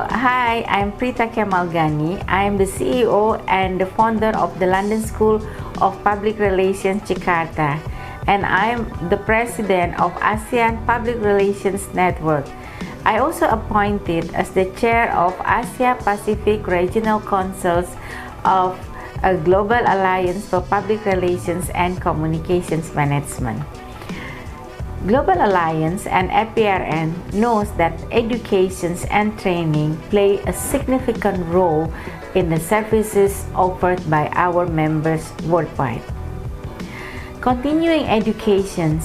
Hi, I'm Prita Kemal Ghani. I'm the CEO and the founder of the London School of Public Relations Jakarta, and I'm the president of ASEAN Public Relations Network. I also appointed as the chair of Asia Pacific Regional Councils of a Global Alliance for Public Relations and Communications Management. Global Alliance and APRN knows that education and training play a significant role in the services offered by our members worldwide. Continuing education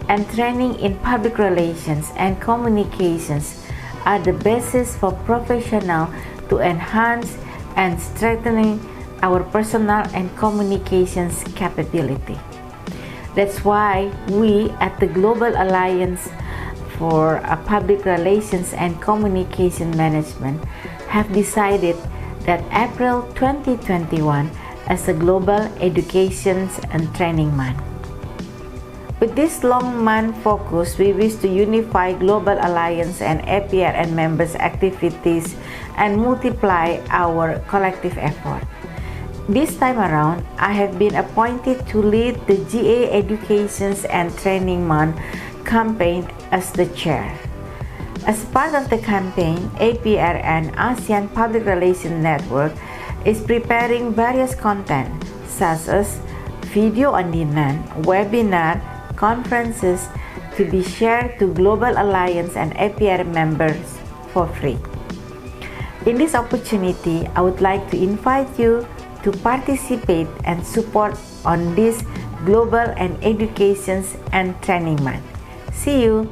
and training in public relations and communications are the basis for professionals to enhance and strengthening our personal and communications capability. That's why we at the Global Alliance for Public Relations and Communication Management have decided that April 2021 as a Global Education and Training Month. With this long month focus, we wish to unify Global Alliance and APRN members' activities and multiply our collective effort. This time around, I have been appointed to lead the GA Education and Training Month campaign as the chair. As part of the campaign, APRN ASEAN Public Relations Network is preparing various content such as video on demand, webinar, conferences to be shared to Global Alliance and APRN members for free. In this opportunity, I would like to invite you to participate and support on this Global and Education and Training Month. See you!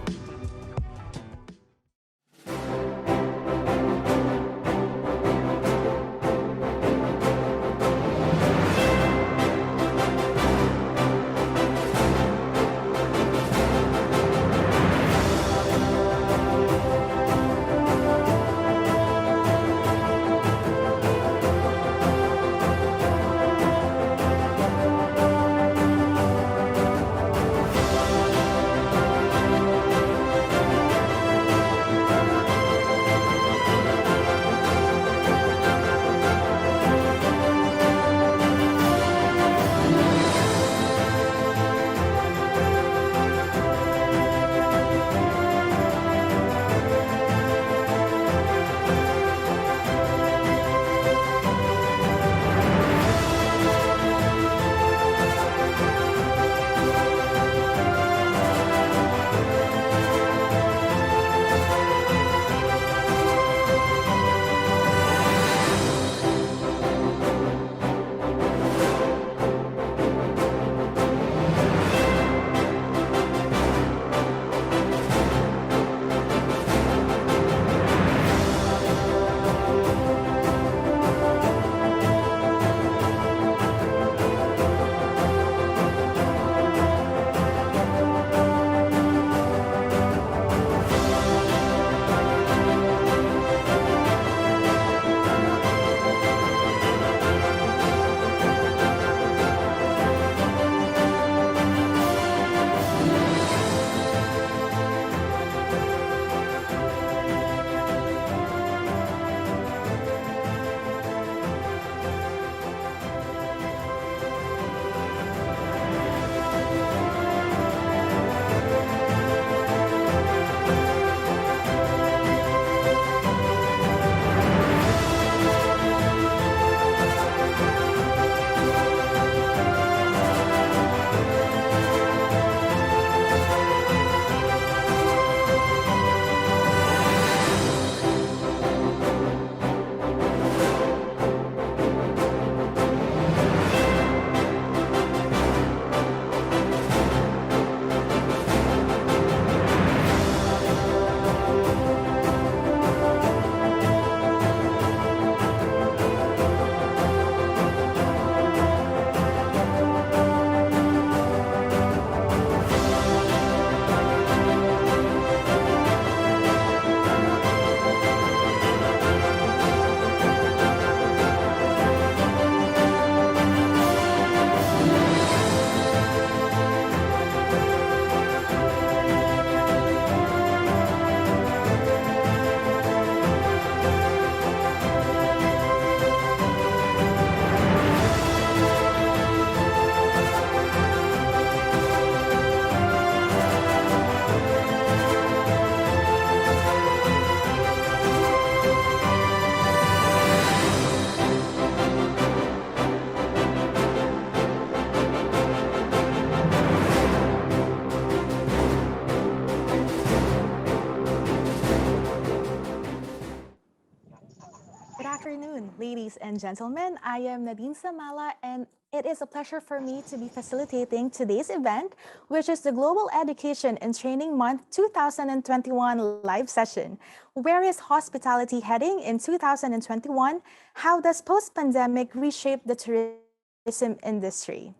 ladies and gentlemen. I am Nadine Samala, and it is a pleasure for me to be facilitating today's event, which is the Global Education and Training Month 2021 live session. Where is hospitality heading in 2021? How does post-pandemic reshape the tourism industry?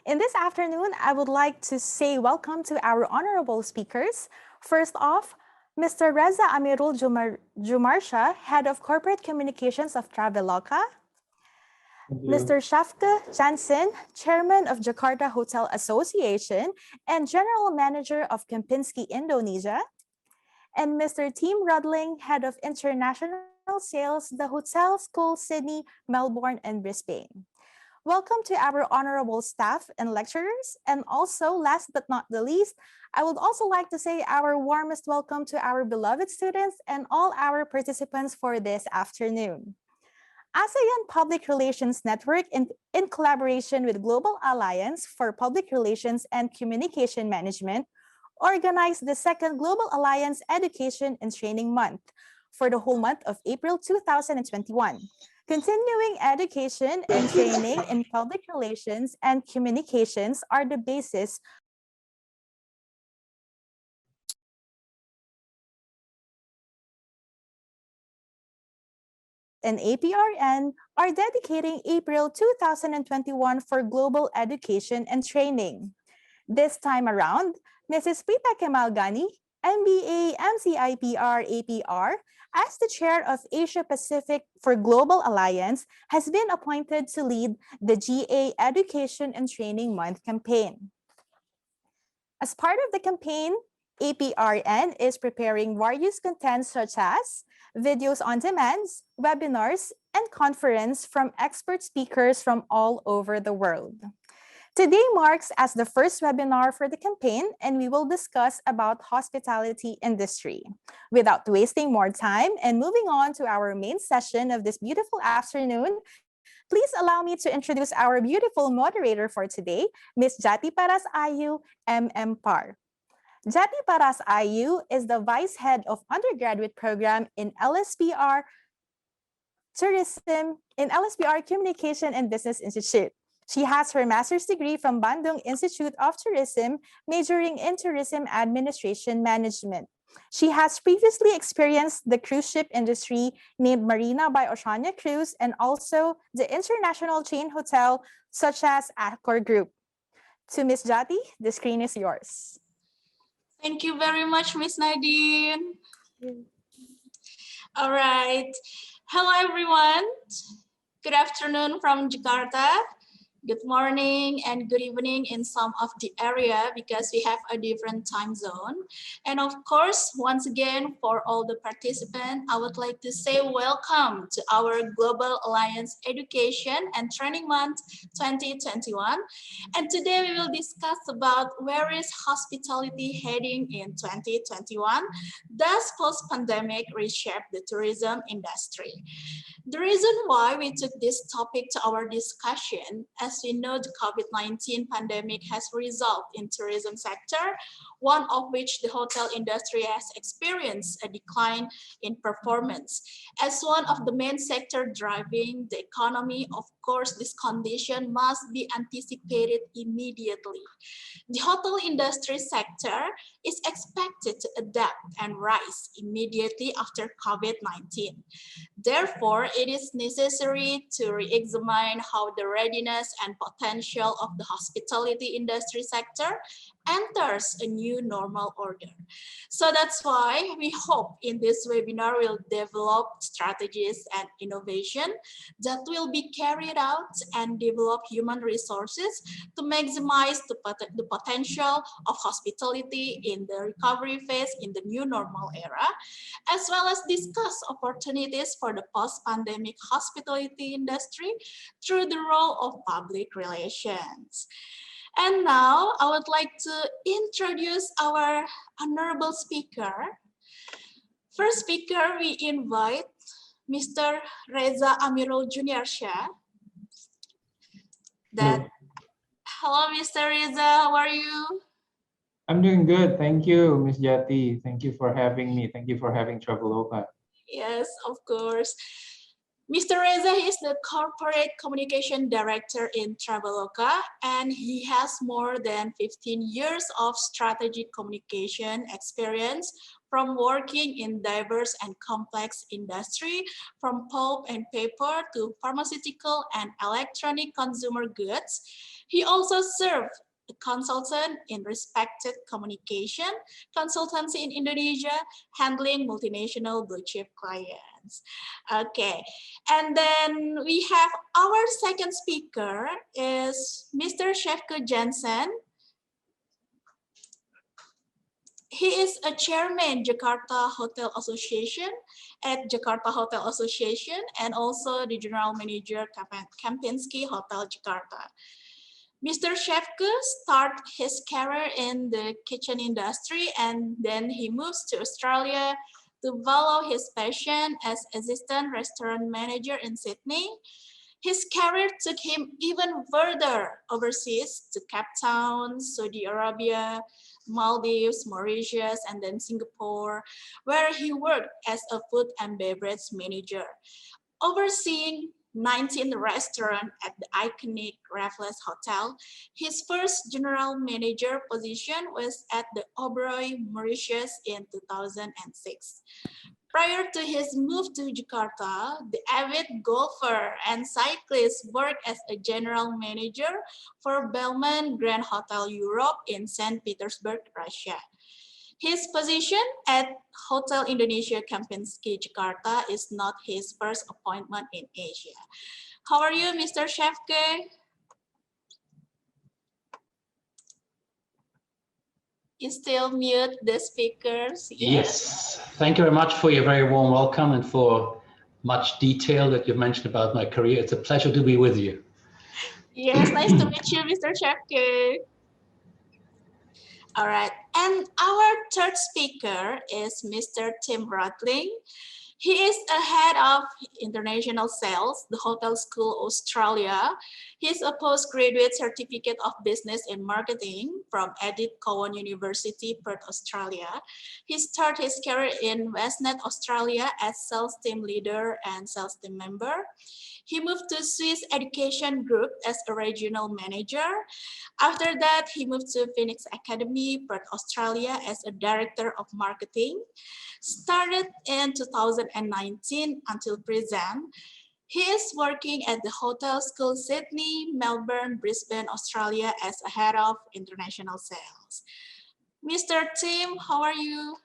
In this afternoon, I would like to say welcome to our honorable speakers. First off, Mr. Reza Amirul Jumarsha, Head of Corporate Communications of Traveloka. Mr. Sjefke Jansen, Chairman of Jakarta Hotel Association and General Manager of Kempinski, Indonesia. And Mr. Tim Rudling, Head of International Sales, the Hotel School, Sydney, Melbourne, and Brisbane. Welcome to our honorable staff and lecturers. And also, last but not the least, I would also like to say our warmest welcome to our beloved students and all our participants for this afternoon. ASEAN Public Relations Network, in collaboration with Global Alliance for Public Relations and Communication Management, organized the second Global Alliance Education and Training Month for the whole month of April 2021. Continuing education and training in public relations and communications are the basis and APRN are dedicating April 2021 for global education and training. This time around, Mrs. Prita Kemalgani, MBA, MCIPR, APR, as the chair of Asia Pacific for Global Alliance, has been appointed to lead the GA Education and Training Month campaign. As part of the campaign, APRN is preparing various content such as videos on demand, webinars, and conference from expert speakers from all over the world. Today marks as the first webinar for the campaign, and we will discuss about hospitality industry. Without wasting more time and moving on to our main session of this beautiful afternoon, please allow me to introduce our beautiful moderator for today, Ms.Jati Paras Ayu, MM.Par. Jati Paras Ayu is the Vice Head of Undergraduate Program in LSPR Communication and Business Institute. She has her master's degree from Bandung Institute of Tourism, majoring in Tourism Administration Management. She has previously experienced the cruise ship industry named Marina by Oceania Cruise and also the international chain hotel such as Accor Group. To Ms. Jati, the screen is yours. Thank you very much, Ms. Nadine. All right. Hello, everyone. Good afternoon from Jakarta. Good morning and good evening in some of the area because we have a different time zone. And of course, once again, for all the participants, I would like to say welcome to our Global Alliance Education and Training Month 2021. And today we will discuss about where is hospitality heading in 2021? Does post-pandemic reshape the tourism industry? The reason why we took this topic to our discussion, as we know the COVID-19 pandemic has resulted in tourism sector, one of which the hotel industry has experienced a decline in performance. As one of the main sector driving the economy, of course, this condition must be anticipated immediately. The hotel industry sector is expected to adapt and rise immediately after COVID-19. Therefore, it is necessary to re-examine how the readiness and potential of the hospitality industry sector enters a new normal order. So that's why we hope in this webinar we'll develop strategies and innovation that will be carried out and develop human resources to maximize the potential of hospitality in the recovery phase in the new normal era, as well as discuss opportunities for the post-pandemic hospitality industry through the role of public relations. And now I would like to introduce our honorable speaker. First speaker, we invite Mr. Reza Amirul Juniarshah. Hello, Mr. Reza, how are you? I'm doing good. Thank you, Ms. Jati. Thank you for having me. Thank you for having Traveloka. Yes, of course. Mr. Reza is the Corporate Communication Director in Traveloka, and he has more than 15 years of strategic communication experience from working in diverse and complex industry, from pulp and paper to pharmaceutical and electronic consumer goods. He also served a consultant in respected communication consultancy in Indonesia, handling multinational blue chip clients. Okay, and then we have our second speaker is Mr. Sjefke Jansen. He is a chairman Jakarta Hotel Association at Jakarta Hotel Association and also the general manager Kempinski Hotel Jakarta. Mr. Sjefke started his career in the kitchen industry and then he moves to Australia to follow his passion as assistant restaurant manager in Sydney. His career took him even further overseas to Cape Town, Saudi Arabia, Maldives, Mauritius, and then Singapore, where he worked as a food and beverage manager, overseeing 19 restaurants at the iconic Raffles Hotel. His first general manager position was at the Oberoi, Mauritius in 2006. Prior to his move to Jakarta, the avid golfer and cyclist worked as a general manager for Bellman Grand Hotel Europe in St. Petersburg, Russia. His position at Hotel Indonesia Kempinski Jakarta is not his first appointment in Asia. How are you, Mr. Sjefke? You still mute the speakers? Yes. Thank you very much for your very warm welcome and for much detail that you've mentioned about my career. It's a pleasure to be with you. Yes, nice to meet you, Mr. Sjefke. All right, and our third speaker is Mr. Tim Rudling. He is a head of international sales, the Hotel School Australia. He's a postgraduate certificate of business in marketing from Edith Cowan University, Perth, Australia. He started his career in Westnet Australia as sales team leader and sales team member. He moved to Swiss Education Group as a regional manager. After that, he moved to Phoenix Academy, Perth, Australia as a director of marketing. Started in 2019 until present. He is working at the Hotel School Sydney, Melbourne, Brisbane, Australia as a head of international sales. Mr. Tim, how are you?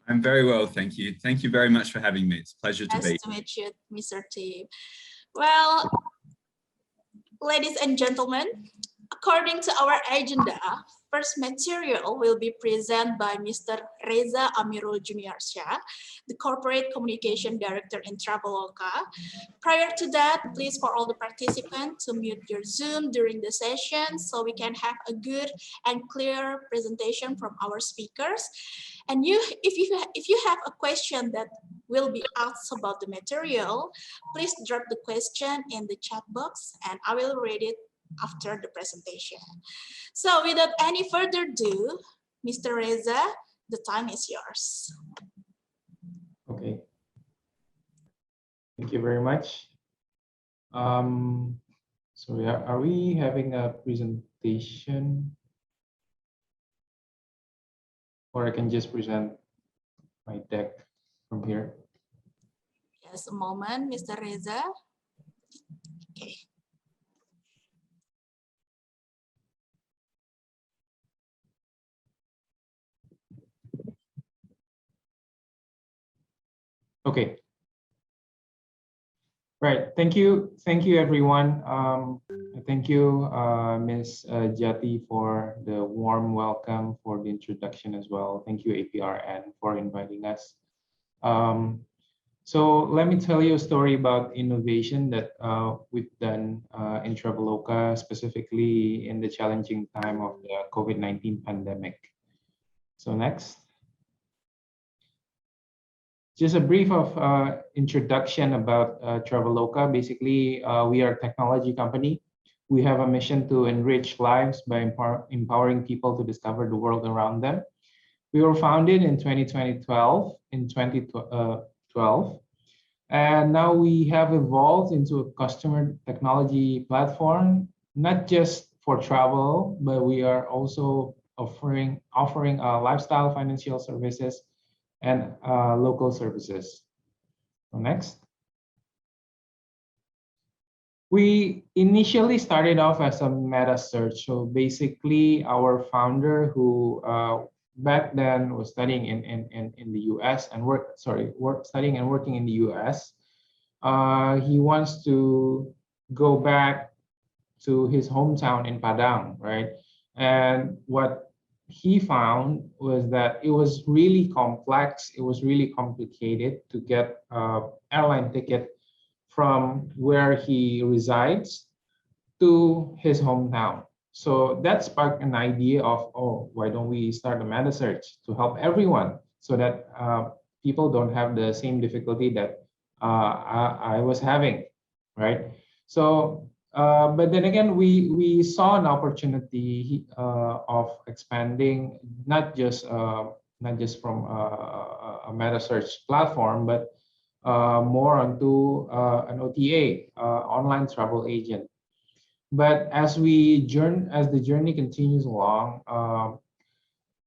I'm very well, thank you. Thank you very much for having me. It's a pleasure to be. Nice to meet you, Mr. Tim. Well, ladies and gentlemen, according to our agenda, first material will be presented by Mr. Reza Amirul Juniarshah, the Corporate Communication Director in Traveloka. Prior to that, please for all the participants to mute your Zoom during the session so we can have a good and clear presentation from our speakers. And if you have a question that will be asked about the material, please drop the question in the chat box and I will read it after the presentation. So without any further ado, Mr. Reza, the time is yours. Okay. Thank you very much. So are we having a presentation? Or I can just present my deck from here. Yes, a moment, Mr. Reza. Okay. Okay. Right. Thank you everyone. Thank you, Ms.Jati, for the warm welcome, for the introduction as well. Thank you, APRN, for inviting us. So let me tell you a story about innovation that we've done in Traveloka, specifically in the challenging time of the COVID-19 pandemic. So next. Just a brief of introduction about Traveloka. Basically, we are a technology company. We have a mission to enrich lives by empowering people to discover the world around them. We were founded in 2012. And now we have evolved into a customer technology platform, not just for travel, but we are also offering lifestyle financial services and local services. So next. We initially started off as a meta search. So basically our founder who back then was studying in the US and studying and working in the US, he wants to go back to his hometown in Padang, right? And what he found was that it was really complex, it was really complicated to get airline ticket from where he resides to his hometown. So that sparked an idea of, oh, why don't we start a meta search to help everyone so that people don't have the same difficulty that I was having, right? So, but then again, we saw an opportunity of expanding not just from a meta search platform, but more onto an OTA, online travel agent. But as the journey continues along,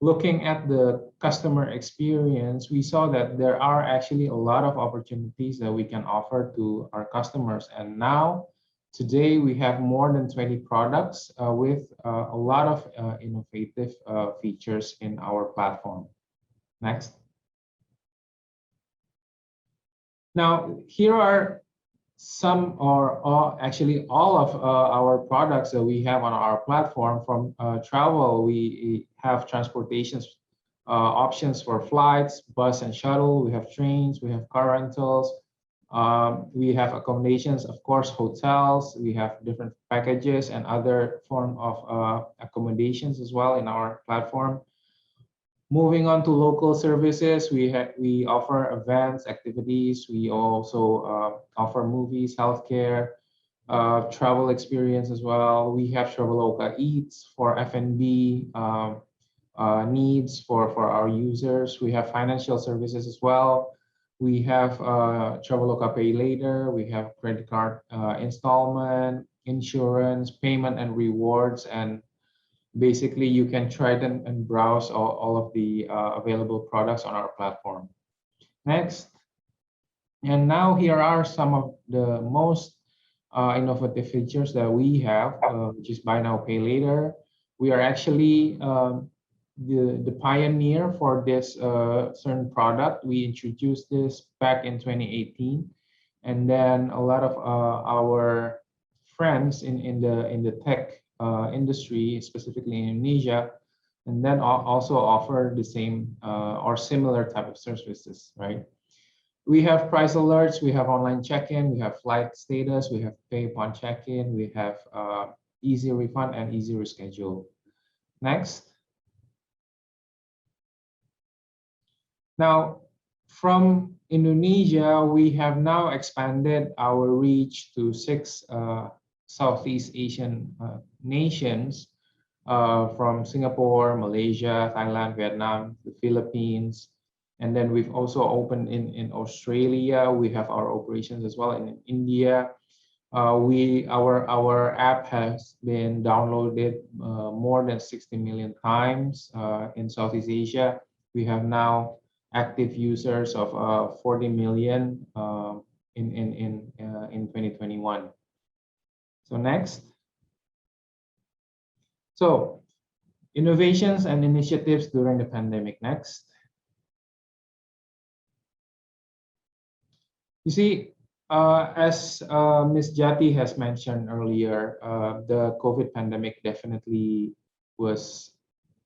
looking at the customer experience, we saw that there are actually a lot of opportunities that we can offer to our customers. And now, today, we have more than 20 products with a lot of innovative features in our platform. Next. Now, here are some or actually all of our products that we have on our platform. From travel, we have transportation options for flights, bus and shuttle. We have trains, we have car rentals. We have accommodations, of course, hotels. We have different packages and other form of accommodations as well in our platform. Moving on to local services, we offer events, activities. We also offer movies, healthcare, travel experience as well. We have Traveloka Eats for F&B needs for our users. We have financial services as well. We have Traveloka Pay Later. We have credit card installment, insurance, payment and rewards, and basically, you can try them and browse all of the available products on our platform. Next. And now here are some of the most innovative features that we have, which is Buy Now, Pay Later. We are actually the pioneer for this certain product. We introduced this back in 2018. And then a lot of our friends in the tech industry, specifically in Indonesia, and then also offer the same or similar type of services, right? We have price alerts, we have online check-in, we have flight status, we have pay upon check-in, we have easy refund and easy reschedule. Next. Now, from Indonesia, we have now expanded our reach to 6 Southeast Asian nations, from Singapore, Malaysia, Thailand, Vietnam, the Philippines, and then we've also opened in Australia. We have our operations as well in India. Our app has been downloaded more than 60 million times in Southeast Asia. We have now active users of 40 million in 2021. So next. So innovations and initiatives during the pandemic. Next. You see, as Ms.Jati has mentioned earlier, the COVID pandemic definitely was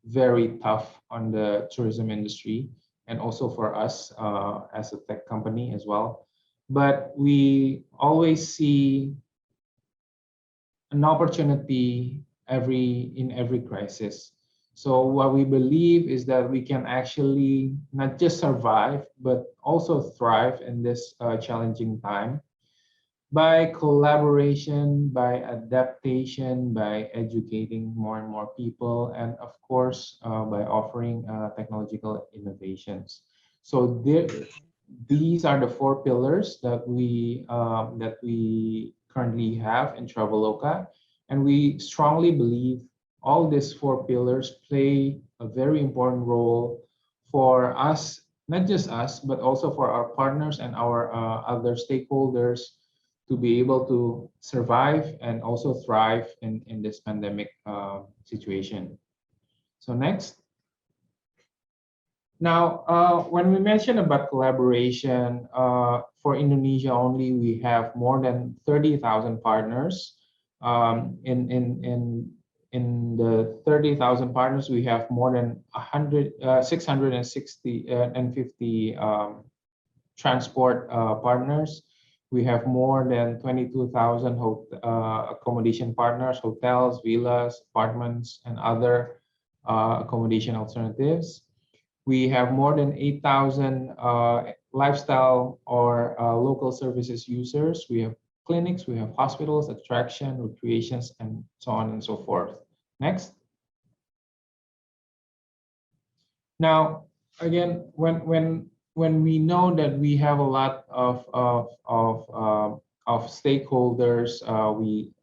very tough on the tourism industry and also for us as a tech company as well. But we always see an opportunity in every crisis. So what we believe is that we can actually not just survive, but also thrive in this challenging time by collaboration, by adaptation, by educating more and more people, and of course, by offering technological innovations. So these are the 4 pillars that we currently have in Traveloka, and we strongly believe all these 4 pillars play a very important role for us, not just us, but also for our partners and our other stakeholders to be able to survive and also thrive in this pandemic situation. So next. Now, when we mention about collaboration, for Indonesia only, we have more than 30,000 partners. In the 30,000 partners, we have more than 660 and 50 transport partners. We have more than 22,000 accommodation partners, hotels, villas, apartments, and other accommodation alternatives. We have more than 8,000 lifestyle or local services users. We have clinics, we have hospitals, attraction, recreations, and so on and so forth. Next. Now, again, when we know that we have a lot of stakeholders,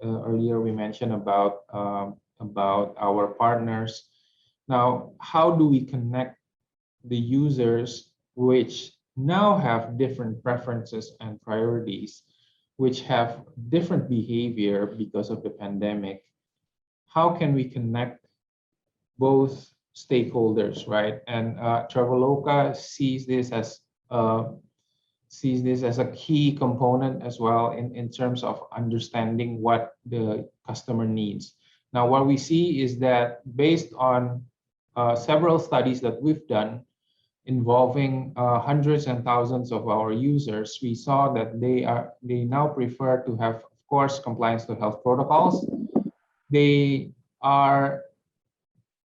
earlier we mentioned about our partners. Now, how do we connect the users which now have different preferences and priorities, which have different behavior because of the pandemic? How can we connect both stakeholders, right? And Traveloka sees this as a key component as well in terms of understanding what the customer needs. Now, what we see is that based on several studies that we've done involving hundreds and thousands of our users, we saw that they now prefer to have, of course, compliance to health protocols. They are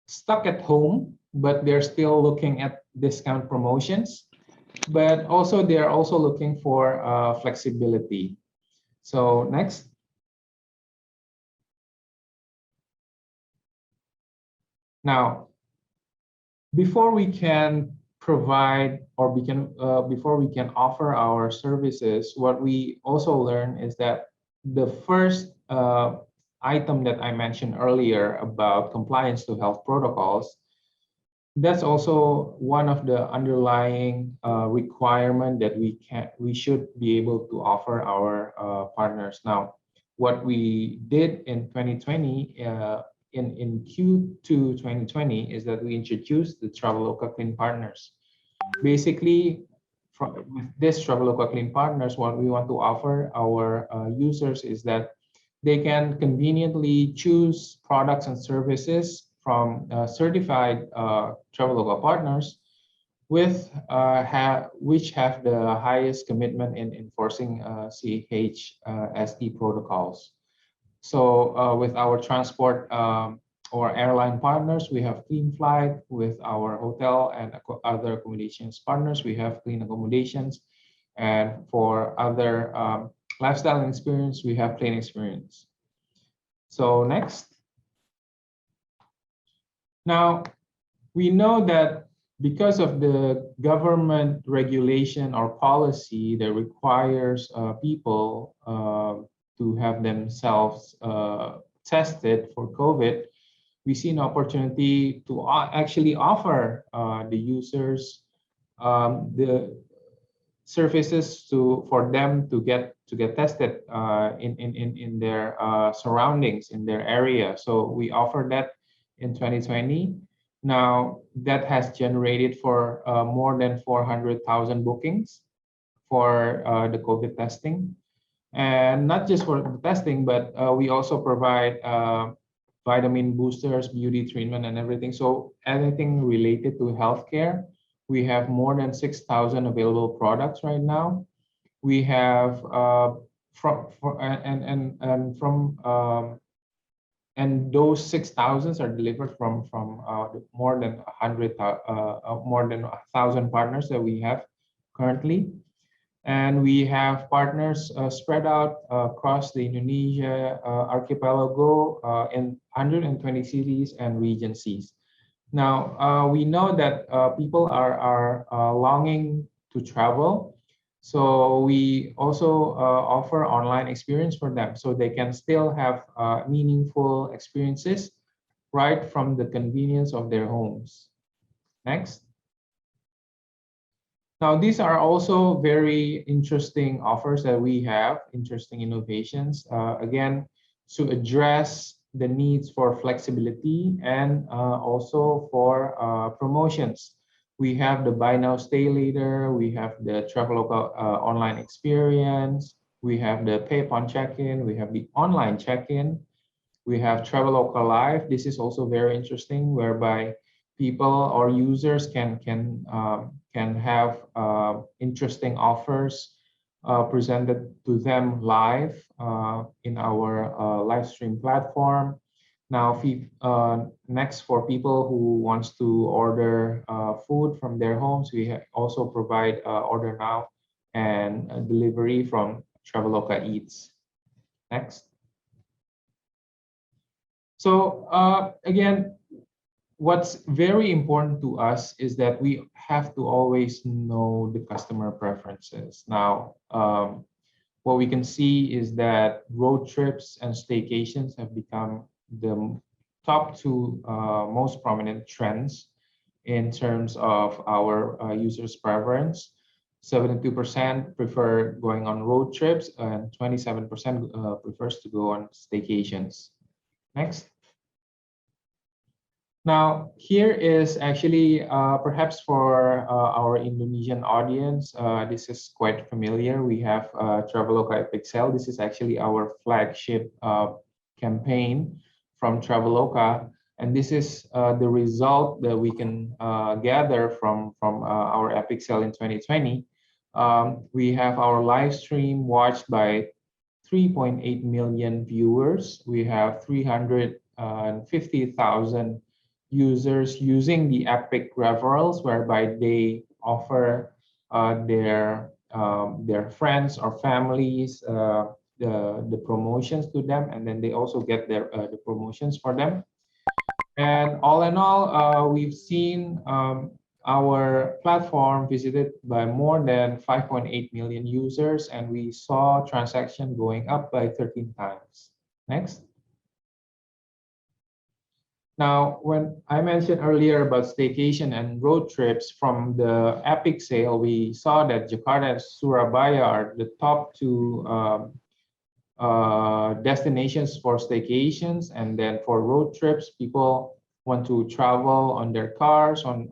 stuck at home, but they're still looking at discount promotions. But also, they're also looking for flexibility. So next. Now, before we can provide or before we can offer our services, what we also learn is that the first item that I mentioned earlier about compliance to health protocols, that's also one of the underlying requirement that we should be able to offer our partners. Now, what we did in 2020, in Q2 2020, is that we introduced the Traveloka Clean Partners. Basically, with this Traveloka Clean Partners, what we want to offer our users is that they can conveniently choose products and services from certified Traveloka partners which have the highest commitment in enforcing CHSE protocols. So with our transport or airline partners, we have Clean Flight. With our hotel and other accommodations partners, we have Clean Accommodations. And for other lifestyle and experience, we have Clean Experience. So next. Now, we know that because of the government regulation or policy that requires people to have themselves tested for COVID, we see an opportunity to actually offer the users the services for them to get tested in their surroundings, in their area. So we offer that in 2020. Now that has generated for more than 400,000 bookings for the COVID testing. And not just for the testing, but we also provide vitamin boosters, beauty treatment, and everything. So anything related to healthcare, we have more than 6,000 available products right now. We have and those 6,000 are delivered from more than 1,000 partners that we have currently. And we have partners spread out across the Indonesia archipelago in 120 cities and regencies. Now, we know that people are longing to travel. So we also offer online experience for them, so they can still have meaningful experiences right from the convenience of their homes. Next. Now, these are also very interesting offers that we have, interesting innovations, again, to address the needs for flexibility and also for promotions. We have the buy now, stay later, we have the Traveloka online experience, we have the pay upon check-in, we have the online check-in, we have Traveloka Live. This is also very interesting, whereby people or users can have interesting offers presented to them live in our live stream platform. Now, next, for people who wants to order food from their homes, we also provide order now and delivery from Traveloka Eats. Next. So again, what's very important to us is that we have to always know the customer preferences. Now, what we can see is that road trips and staycations have become the top two most prominent trends in terms of our users' preference. 72% prefer going on road trips and 27% prefers to go on staycations. Next. Now, here is actually perhaps for our Indonesian audience, this is quite familiar. We have Traveloka Pixel. This is actually our flagship campaign from Traveloka, and this is the result that we can gather from our Pixel in 2020. We have our live stream watched by 3.8 million viewers. We have 350,000 users using the Epic referrals, whereby they offer their friends or families the promotions to them, and then they also get the promotions for them. And all in all, we've seen our platform visited by more than 5.8 million users, and we saw transaction going up by 13 times. Next. Now, when I mentioned earlier about staycation and road trips, from the Epic sale, we saw that Jakarta and Surabaya are the top two destinations for staycations, and then for road trips, people want to travel on their cars, on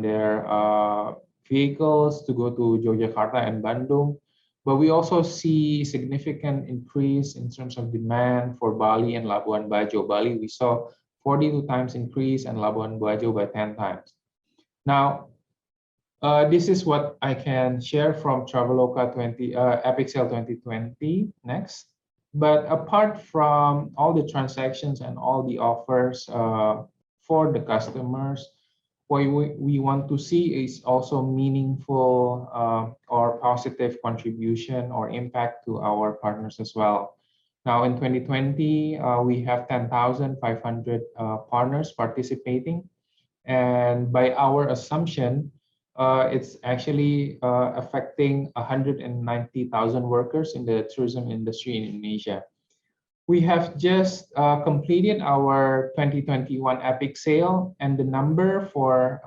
their vehicles to go to Yogyakarta and Bandung. But we also see significant increase in terms of demand for Bali and Labuan Bajo. Bali, we saw 42 times increase, and Labuan Bajo by 10 times. Now, this is what I can share from Traveloka Pixel 2020. Next. But apart from all the transactions and all the offers for the customers, what we want to see is also meaningful or positive contribution or impact to our partners as well. Now, in 2020, we have 10,500 partners participating, and by our assumption, it's actually affecting 190,000 workers in the tourism industry in Indonesia. We have just completed our 2021 Epic sale, and the number for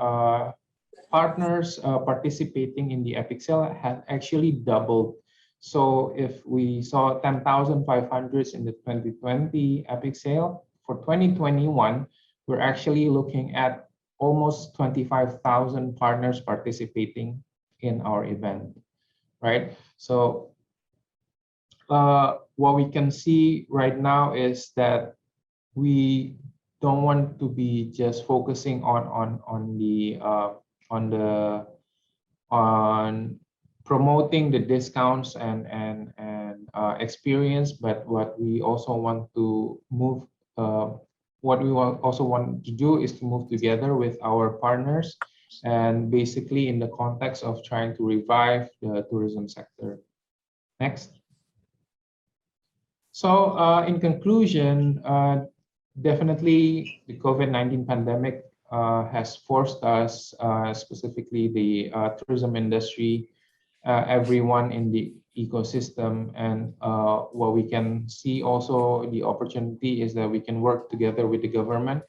partners participating in the Epic sale has actually doubled. So if we saw 10,500 in the 2020 Epic sale, for 2021, we're actually looking at almost 25,000 partners participating in our event, right? So what we can see right now is that we don't want to be just focusing on promoting the discounts and experience, but what we also want to move. What we also want to do is to move together with our partners, and basically in the context of trying to revive the tourism sector. Next. So in conclusion, definitely the COVID-19 pandemic has forced us, specifically the tourism industry, everyone in the ecosystem, and what we can see also the opportunity is that we can work together with the government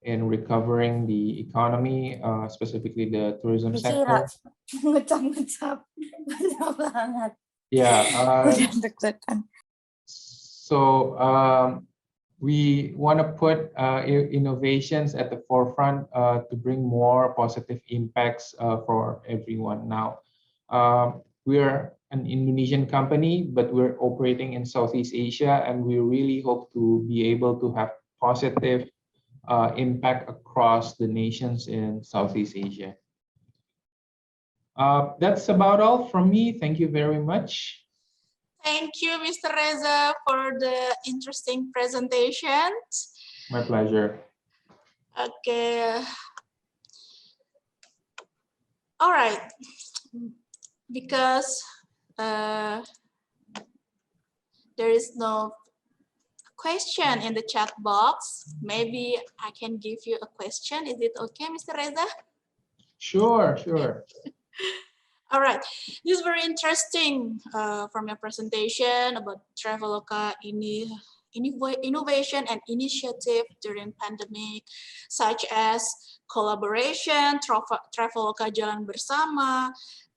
in recovering the economy, specifically the tourism sector. Yeah. So we want to put innovations at the forefront to bring more positive impacts for everyone. Now, we're an Indonesian company, but we're operating in Southeast Asia, and we really hope to be able to have positive impact across the nations in Southeast Asia. That's about all from me. Thank you very much. Thank you, Mr. Reza, for the interesting presentation. My pleasure. Okay. All right. Because there is no question in the chat box, maybe I can give you a question. Is it okay, Mr. Reza? Sure, sure. All right, this is very interesting from your presentation about Traveloka innovation and initiative during pandemic, such as collaboration, Traveloka Jalan Bersama,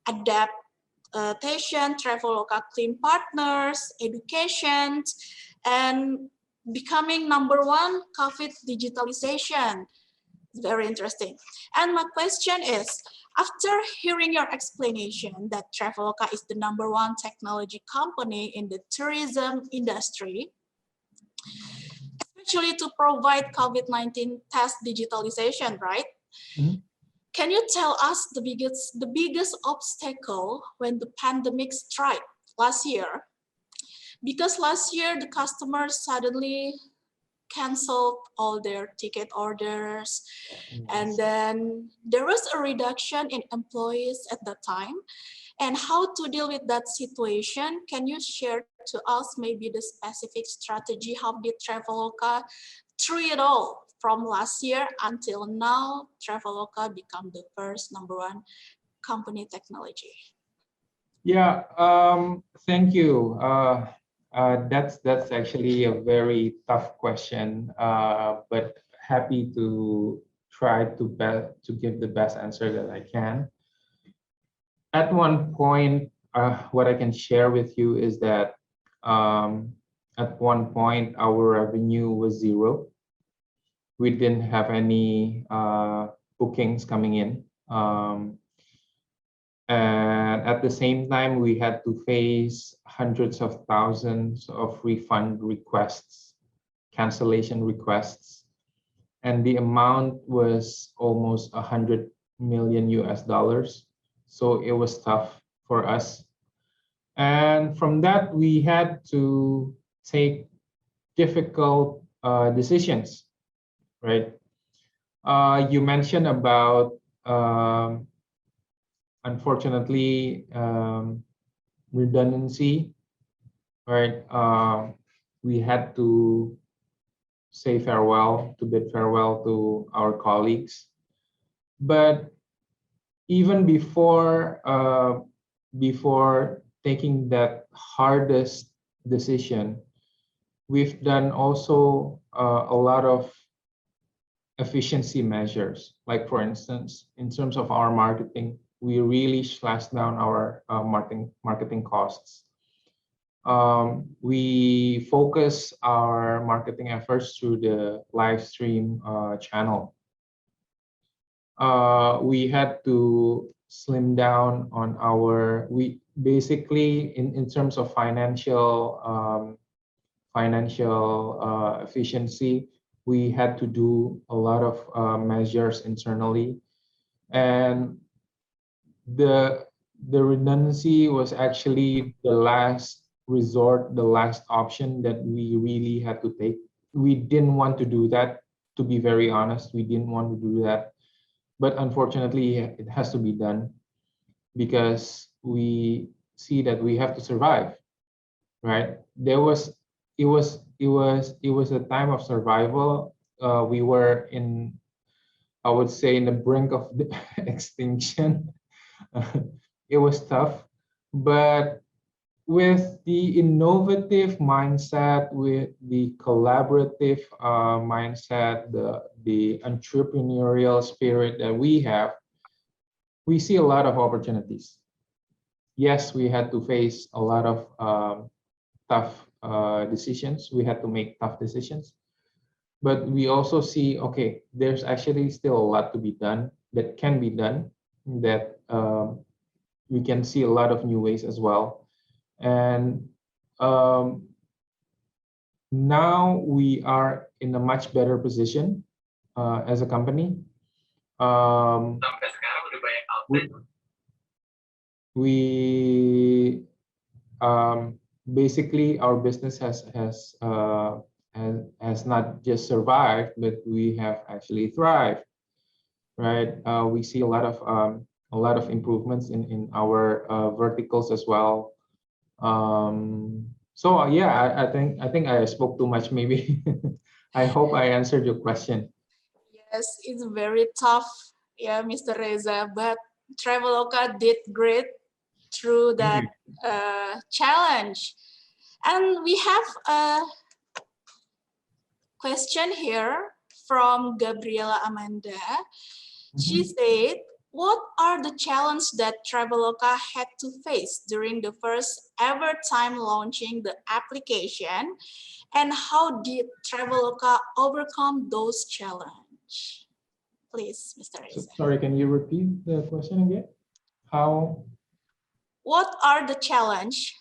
adaptation, Traveloka Clean Partners, education, and becoming #1 COVID digitalization. Very interesting. And my question is, after hearing your explanation that Traveloka is the #1 technology company in the tourism industry, especially to provide COVID-19 test digitalization, right? Mm-hmm. Can you tell us the biggest obstacle when the pandemic struck last year? Because last year the customers suddenly canceled all their ticket orders, and then there was a reduction in employees at that time. And how to deal with that situation? Can you share to us maybe the specific strategy? How did Traveloka through it all from last year until now? Traveloka become the first #1 company technology. Yeah, thank you. That's actually a very tough question, but happy to try to give the best answer that I can. At one point, what I can share with you is that at one point our revenue was 0. We didn't have any bookings coming in. And at the same time, we had to face hundreds of thousands of refund requests, cancellation requests, and the amount was almost $100 million. So it was tough for us. And from that, we had to take difficult decisions, right? You mentioned about unfortunately, redundancy, right? We had to say farewell, to bid farewell to our colleagues. But even before taking that hardest decision, we've done also a lot of efficiency measures. Like for instance, in terms of our marketing, we really slashed down our marketing costs. We focus our marketing efforts through the live stream channel. We had to slim down on we basically in terms of financial efficiency, we had to do a lot of measures internally, and the redundancy was actually the last resort, the last option that we really had to take. We didn't want to do that, to be very honest. We didn't want to do that, but unfortunately it has to be done because we see that we have to survive, right? It was a time of survival. We were in I would say, in the brink of the extinction. It was tough, but with the innovative mindset, with the collaborative mindset, the entrepreneurial spirit that we have, we see a lot of opportunities. Yes, we had to face a lot of tough decisions. We had to make tough decisions, but we also see, okay, there's actually still a lot to be done, that can be done, that we can see a lot of new ways as well. And now we are in a much better position as a company. We basically, our business has not just survived, but we have actually thrived, right? We see a lot of improvements in our verticals as well. So yeah, I think I spoke too much maybe. I hope I answered your question. Yes, it's very tough, yeah, Mr. Reza, but Traveloka did great through that challenge. And we have a question here from Gabriela Amanda. She said, what are the challenges that Traveloka had to face during the first ever time launching the application? And how did Traveloka overcome those challenges? Please, Mr. Reza. Sorry, can you repeat the question again? How? What are the challenges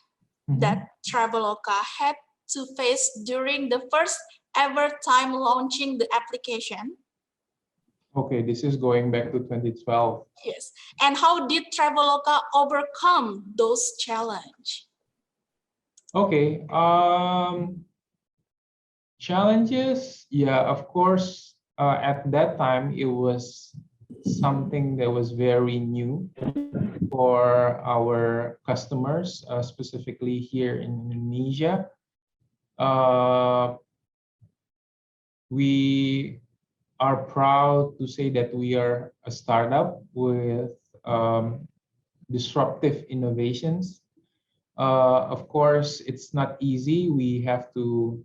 that Traveloka had to face during the first ever time launching the application? Okay, this is going back to 2012. Yes. And how did Traveloka overcome those challenges? Okay. Challenges, yeah, of course, at that time, it was something that was very new for our customers, specifically here in Indonesia. We are proud to say that we are a startup with disruptive innovations. Of course, it's not easy. We have to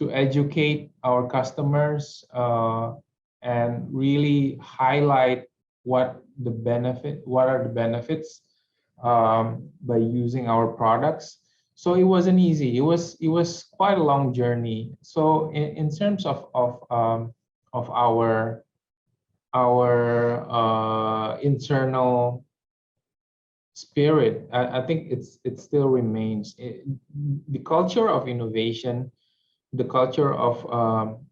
educate our customers and really highlight what are the benefits by using our products. So it wasn't easy. It was quite a long journey. So in terms of our internal spirit, I think it still remains. The culture of innovation, the culture of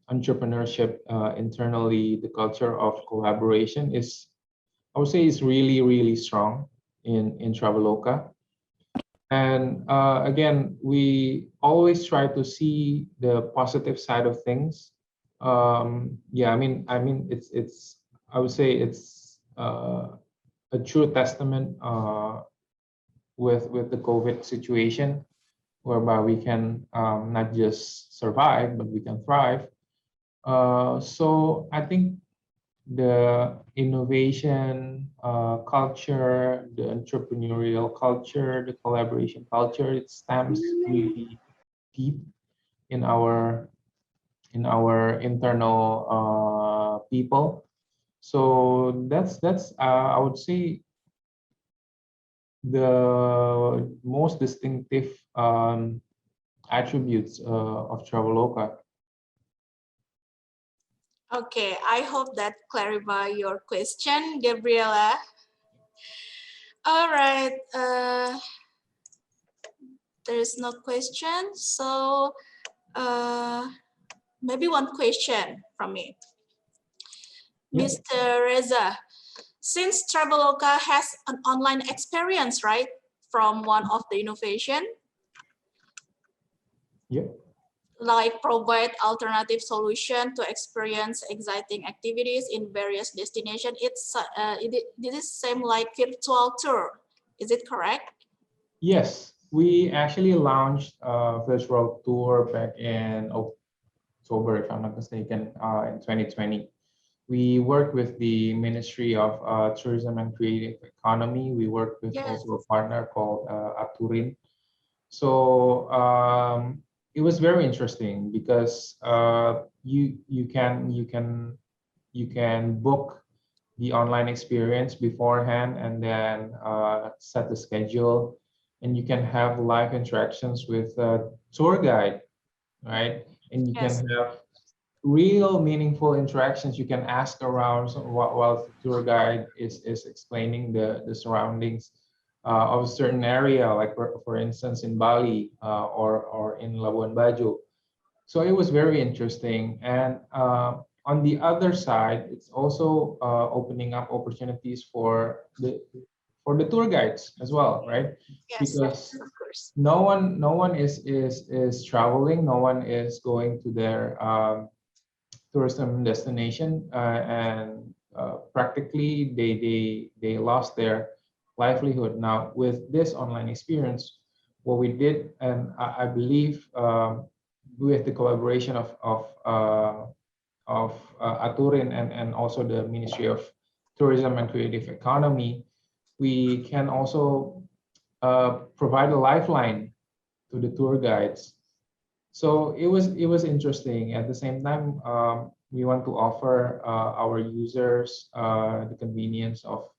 entrepreneurship internally, the culture of collaboration is, I would say, is really, really strong in Traveloka. And again, we always try to see the positive side of things. Yeah, I mean, it's I would say it's a true testament with the COVID situation, whereby we can not just survive, but we can thrive. So I think the innovation culture, the entrepreneurial culture, the collaboration culture, it stems really deep in our internal people. So that's I would say the most distinctive attributes of Traveloka. Okay, I hope that clarifies your question, Gabriela. All right, there is no question, so maybe one question from me. Yeah. Mr. Reza, since Traveloka has an online experience, right, from one of the innovation, Yeah. like provide alternative solution to experience exciting activities in various destinations. This is same like virtual tour. Is it correct? Yes, we actually launched a virtual tour back in October, if I'm not mistaken, in 2020. We work with the Ministry of Tourism and Creative Economy. We work with also a partner called Aturin. So it was very interesting because you can book the online experience beforehand and then set the schedule, and you can have live interactions with a tour guide, right? And you can have real meaningful interactions. You can ask around while the tour guide is explaining the surroundings of a certain area, like for instance in Bali or in Labuan Bajo. So it was very interesting. And on the other side, it's also opening up opportunities for the tour guides as well, right? Because of course. no one is traveling, no one is going to their tourism destination, and practically they lost their livelihood. Now with this online experience, what we did, and I believe with the collaboration of Aturin and also the Ministry of Tourism and Creative Economy, we can also provide a lifeline to the tour guides. So it was interesting. At the same time, we want to offer our users the convenience of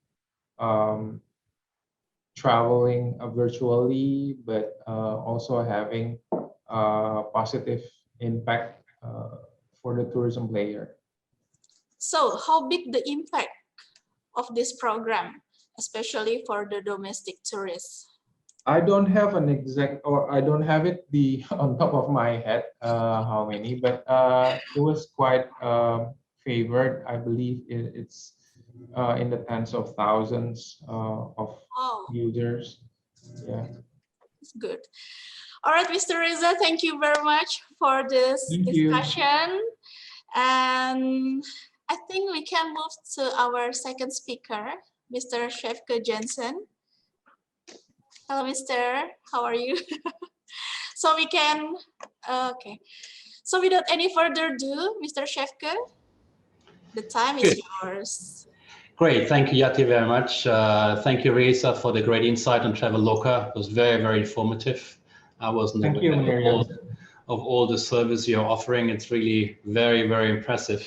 traveling virtually, but also having positive impact for the tourism player. So how big the impact of this program, especially for the domestic tourists? I don't have an exact, or I don't have it on top of my head how many, but it was quite favored. I believe it's in the tens of thousands of users. Yeah, it's good. All right, Mr. Reza, thank you very much for this discussion. And I think we can move to our second speaker, Mr. Sjefke Jansen. Hello, Mister. How are you? So we can, okay. So without any further ado, Mr. Sjefke, the time is yours. Great, thank you, Jati, very much. Thank you, Reza, for the great insight on Traveloka. It was very, very informative. I wasn't aware of all the service you're offering. It's really very, very impressive.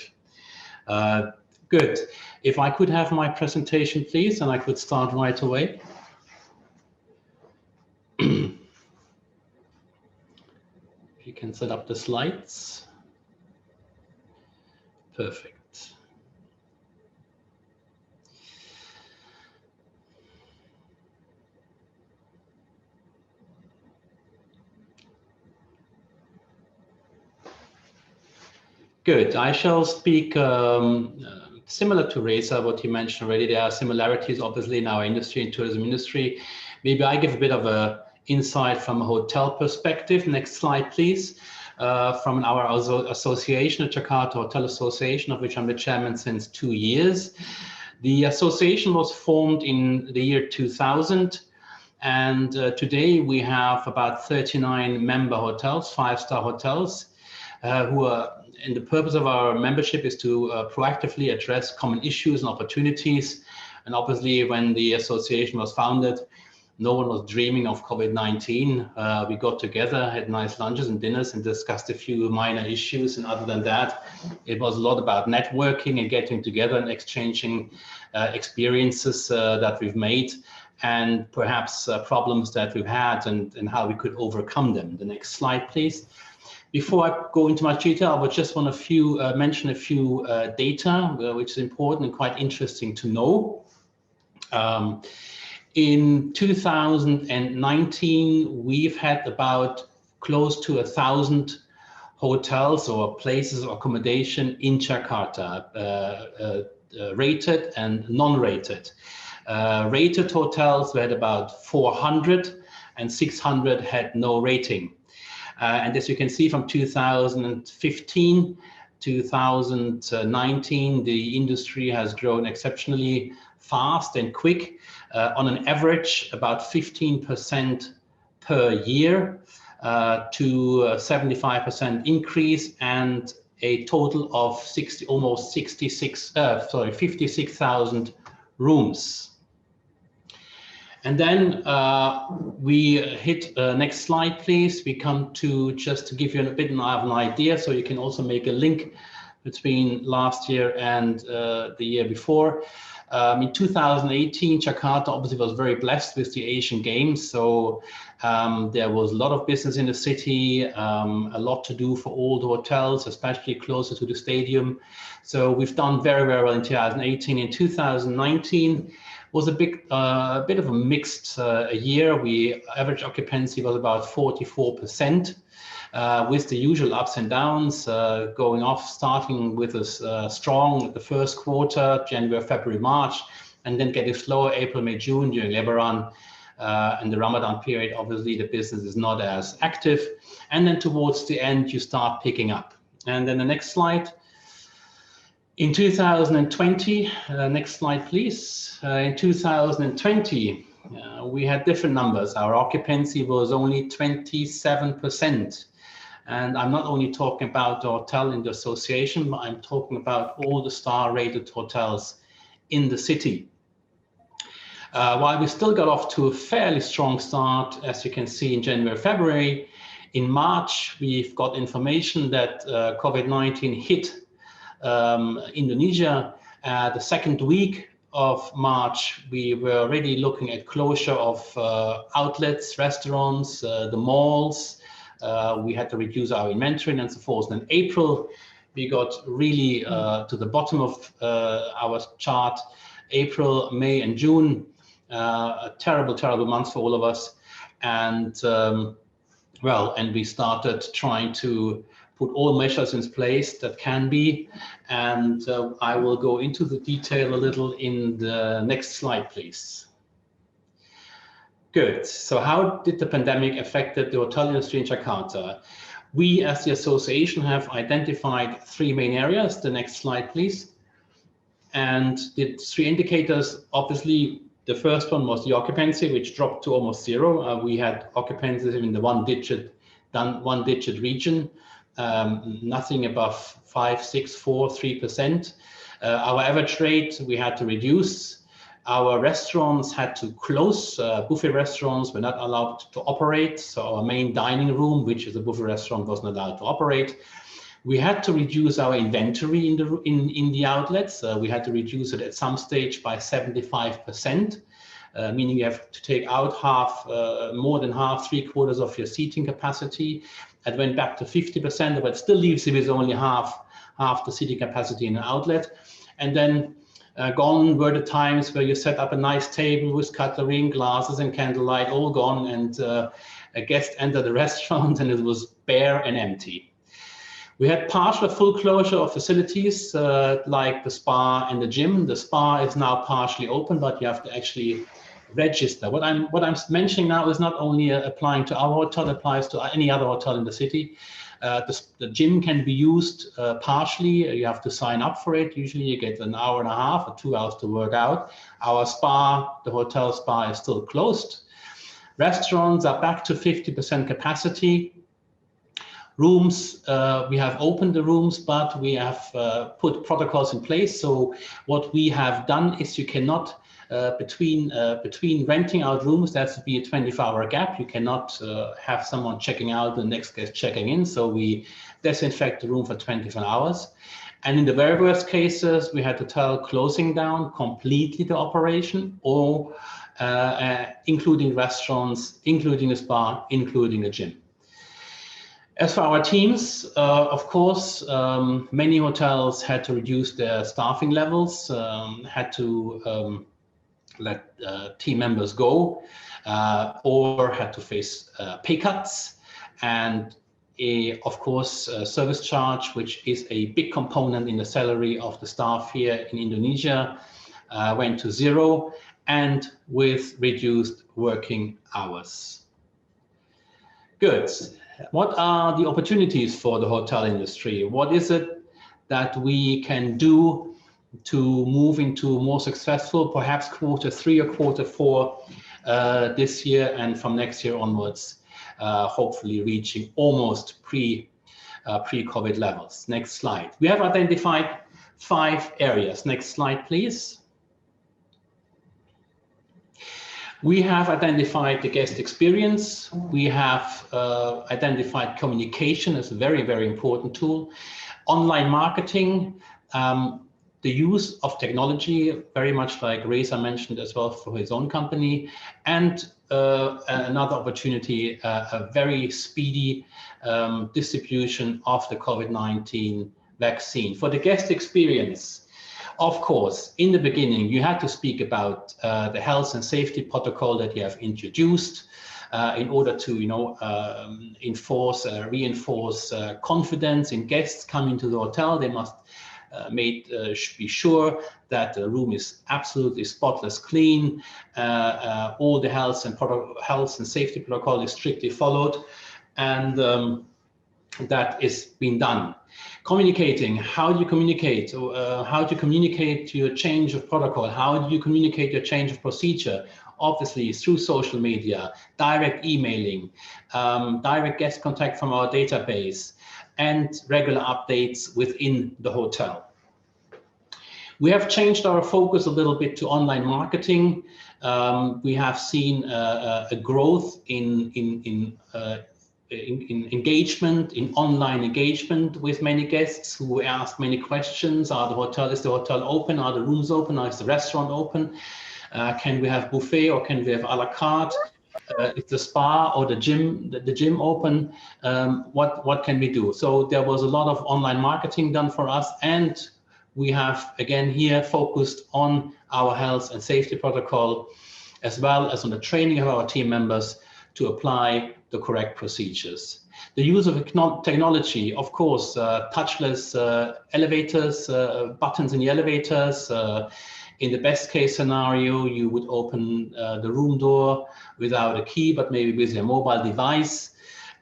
Good. If I could have my presentation, please, and I could start right away. If you can set up the slides. Perfect. Good. I shall speak similar to Reza, what he mentioned already. There are similarities, obviously, in our industry and tourism industry. Maybe I give a bit of a insight from a hotel perspective. Next slide, please. From our association, the Jakarta Hotel Association, of which I'm the chairman since 2 years. The association was formed in the year 2000. And today we have about 39 member hotels, 5-star hotels, who are, and the purpose of our membership is to proactively address common issues and opportunities. And obviously, when the association was founded, no one was dreaming of COVID-19. We got together, had nice lunches and dinners and discussed a few minor issues. And other than that, it was a lot about networking and getting together and exchanging experiences that we've made and perhaps problems that we've had and how we could overcome them. The next slide, please. Before I go into much detail, I would just want to mention a few data, which is important and quite interesting to know. In 2019, we've had about close to 1,000 hotels or places of accommodation in Jakarta, rated and non-rated. Rated hotels, we had about 400 and 600 had no rating. And as you can see from 2015, 2019, the industry has grown exceptionally fast and quick, on an average about 15% per year. to a 75% increase and a total of 56,000 rooms. And then we hit next slide, please. We come to just to give you a bit of an idea, so you can also make a link between last year and the year before. In 2018, Jakarta obviously was very blessed with the Asian Games, so there was a lot of business in the city, a lot to do for all the hotels, especially closer to the stadium. So we've done very, very well in 2018. In 2019 was a bit of a mixed year. Average occupancy was about 44%. With the usual ups and downs, going off, starting with us strong the first quarter, January, February, March, and then getting slower April, May, June during Lebaran and the Ramadan period. Obviously, the business is not as active. And then towards the end, you start picking up. And then the next slide. In 2020, next slide, please. In 2020, we had different numbers. Our occupancy was only 27%. And I'm not only talking about the hotel in the association, but I'm talking about all the star-rated hotels in the city. While we still got off to a fairly strong start, as you can see in January, February, in March, we've got information that COVID-19 hit Indonesia. The second week of March, we were already looking at closure of outlets, restaurants, the malls. We had to reduce our inventory and so forth. And in April, we got really to the bottom of our chart. April, May, and June, a terrible, terrible month for all of us. And and we started trying to put all measures in place that can be. And I will go into the detail a little in the next slide, please. Good. So how did the pandemic affect the hotel industry in Jakarta? We, as the association, have identified three main areas. The next slide, please. And the three indicators, obviously, the first one was the occupancy, which dropped to almost zero. We had occupancy in the one-digit region, nothing above 5, 6, 4, 3%. Our average rate we had to reduce. Our restaurants had to close. Buffet restaurants were not allowed to operate. So our main dining room, which is a buffet restaurant, wasn't allowed to operate. We had to reduce our inventory in the outlets. We had to reduce it at some stage by 75%, meaning you have to take out more than half, 3/4 of your seating capacity. It went back to 50%, but still leaves you with only half the seating capacity in an outlet. And then gone were the times where you set up a nice table with cutlery and glasses and candlelight, all gone, and a guest entered the restaurant and it was bare and empty. We had partial full closure of facilities like the spa and the gym. The spa is now partially open, but you have to actually register. What I'm mentioning now is not only applying to our hotel, it applies to any other hotel in the city. The gym can be used partially. You have to sign up for it. Usually you get an hour and a half or 2 hours to work out. Our spa, the hotel spa, is still closed. Restaurants are back to 50% capacity. Rooms, we have opened the rooms, but we have put protocols in place. So what we have done is you cannot, between renting out rooms, there has to be a 24-hour gap. You cannot have someone checking out, the next guest checking in. So we disinfect the room for 24 hours. And in the very worst cases, we had the hotel closing down completely the operation, or including restaurants, including the spa, including the gym. As for our teams, of course, many hotels had to reduce their staffing levels, had to let team members go, or had to face pay cuts. And of course, service charge, which is a big component in the salary of the staff here in Indonesia, went to zero, and with reduced working hours. Good. What are the opportunities for the hotel industry? What is it that we can do to move into more successful, perhaps quarter 3 or quarter 4 this year and from next year onwards? hopefully reaching almost pre-COVID levels. Next slide. We have identified 5 areas. Next slide, please. We have identified the guest experience. We have identified communication as a very, very important tool. Online marketing, the use of technology, very much like Reza mentioned as well for his own company, and another opportunity, a very speedy distribution of the COVID-19 vaccine. For the guest experience, of course, in the beginning, you had to speak about the health and safety protocol that you have introduced in order to, reinforce confidence in guests coming to the hotel. They must be sure that the room is absolutely spotless clean. All the health and safety protocol is strictly followed, and that is being done. Communicating, how do you communicate? How do you communicate your change of protocol? How do you communicate your change of procedure? Obviously through social media, direct emailing, direct guest contact from our database, and regular updates within the hotel. We have changed our focus a little bit to online marketing. We have seen a growth in engagement, in online engagement with many guests who ask many questions. Is the hotel open? Are the rooms open? Is the restaurant open? Can we have buffet or can we have a la carte? Is the spa or the gym open? What can we do? So there was a lot of online marketing done for us, and we have again here focused on our health and safety protocol, as well as on the training of our team members to apply the correct procedures. The use of technology, of course, touchless elevators, buttons in the elevators. In the best case scenario, you would open the room door without a key, but maybe with a mobile device.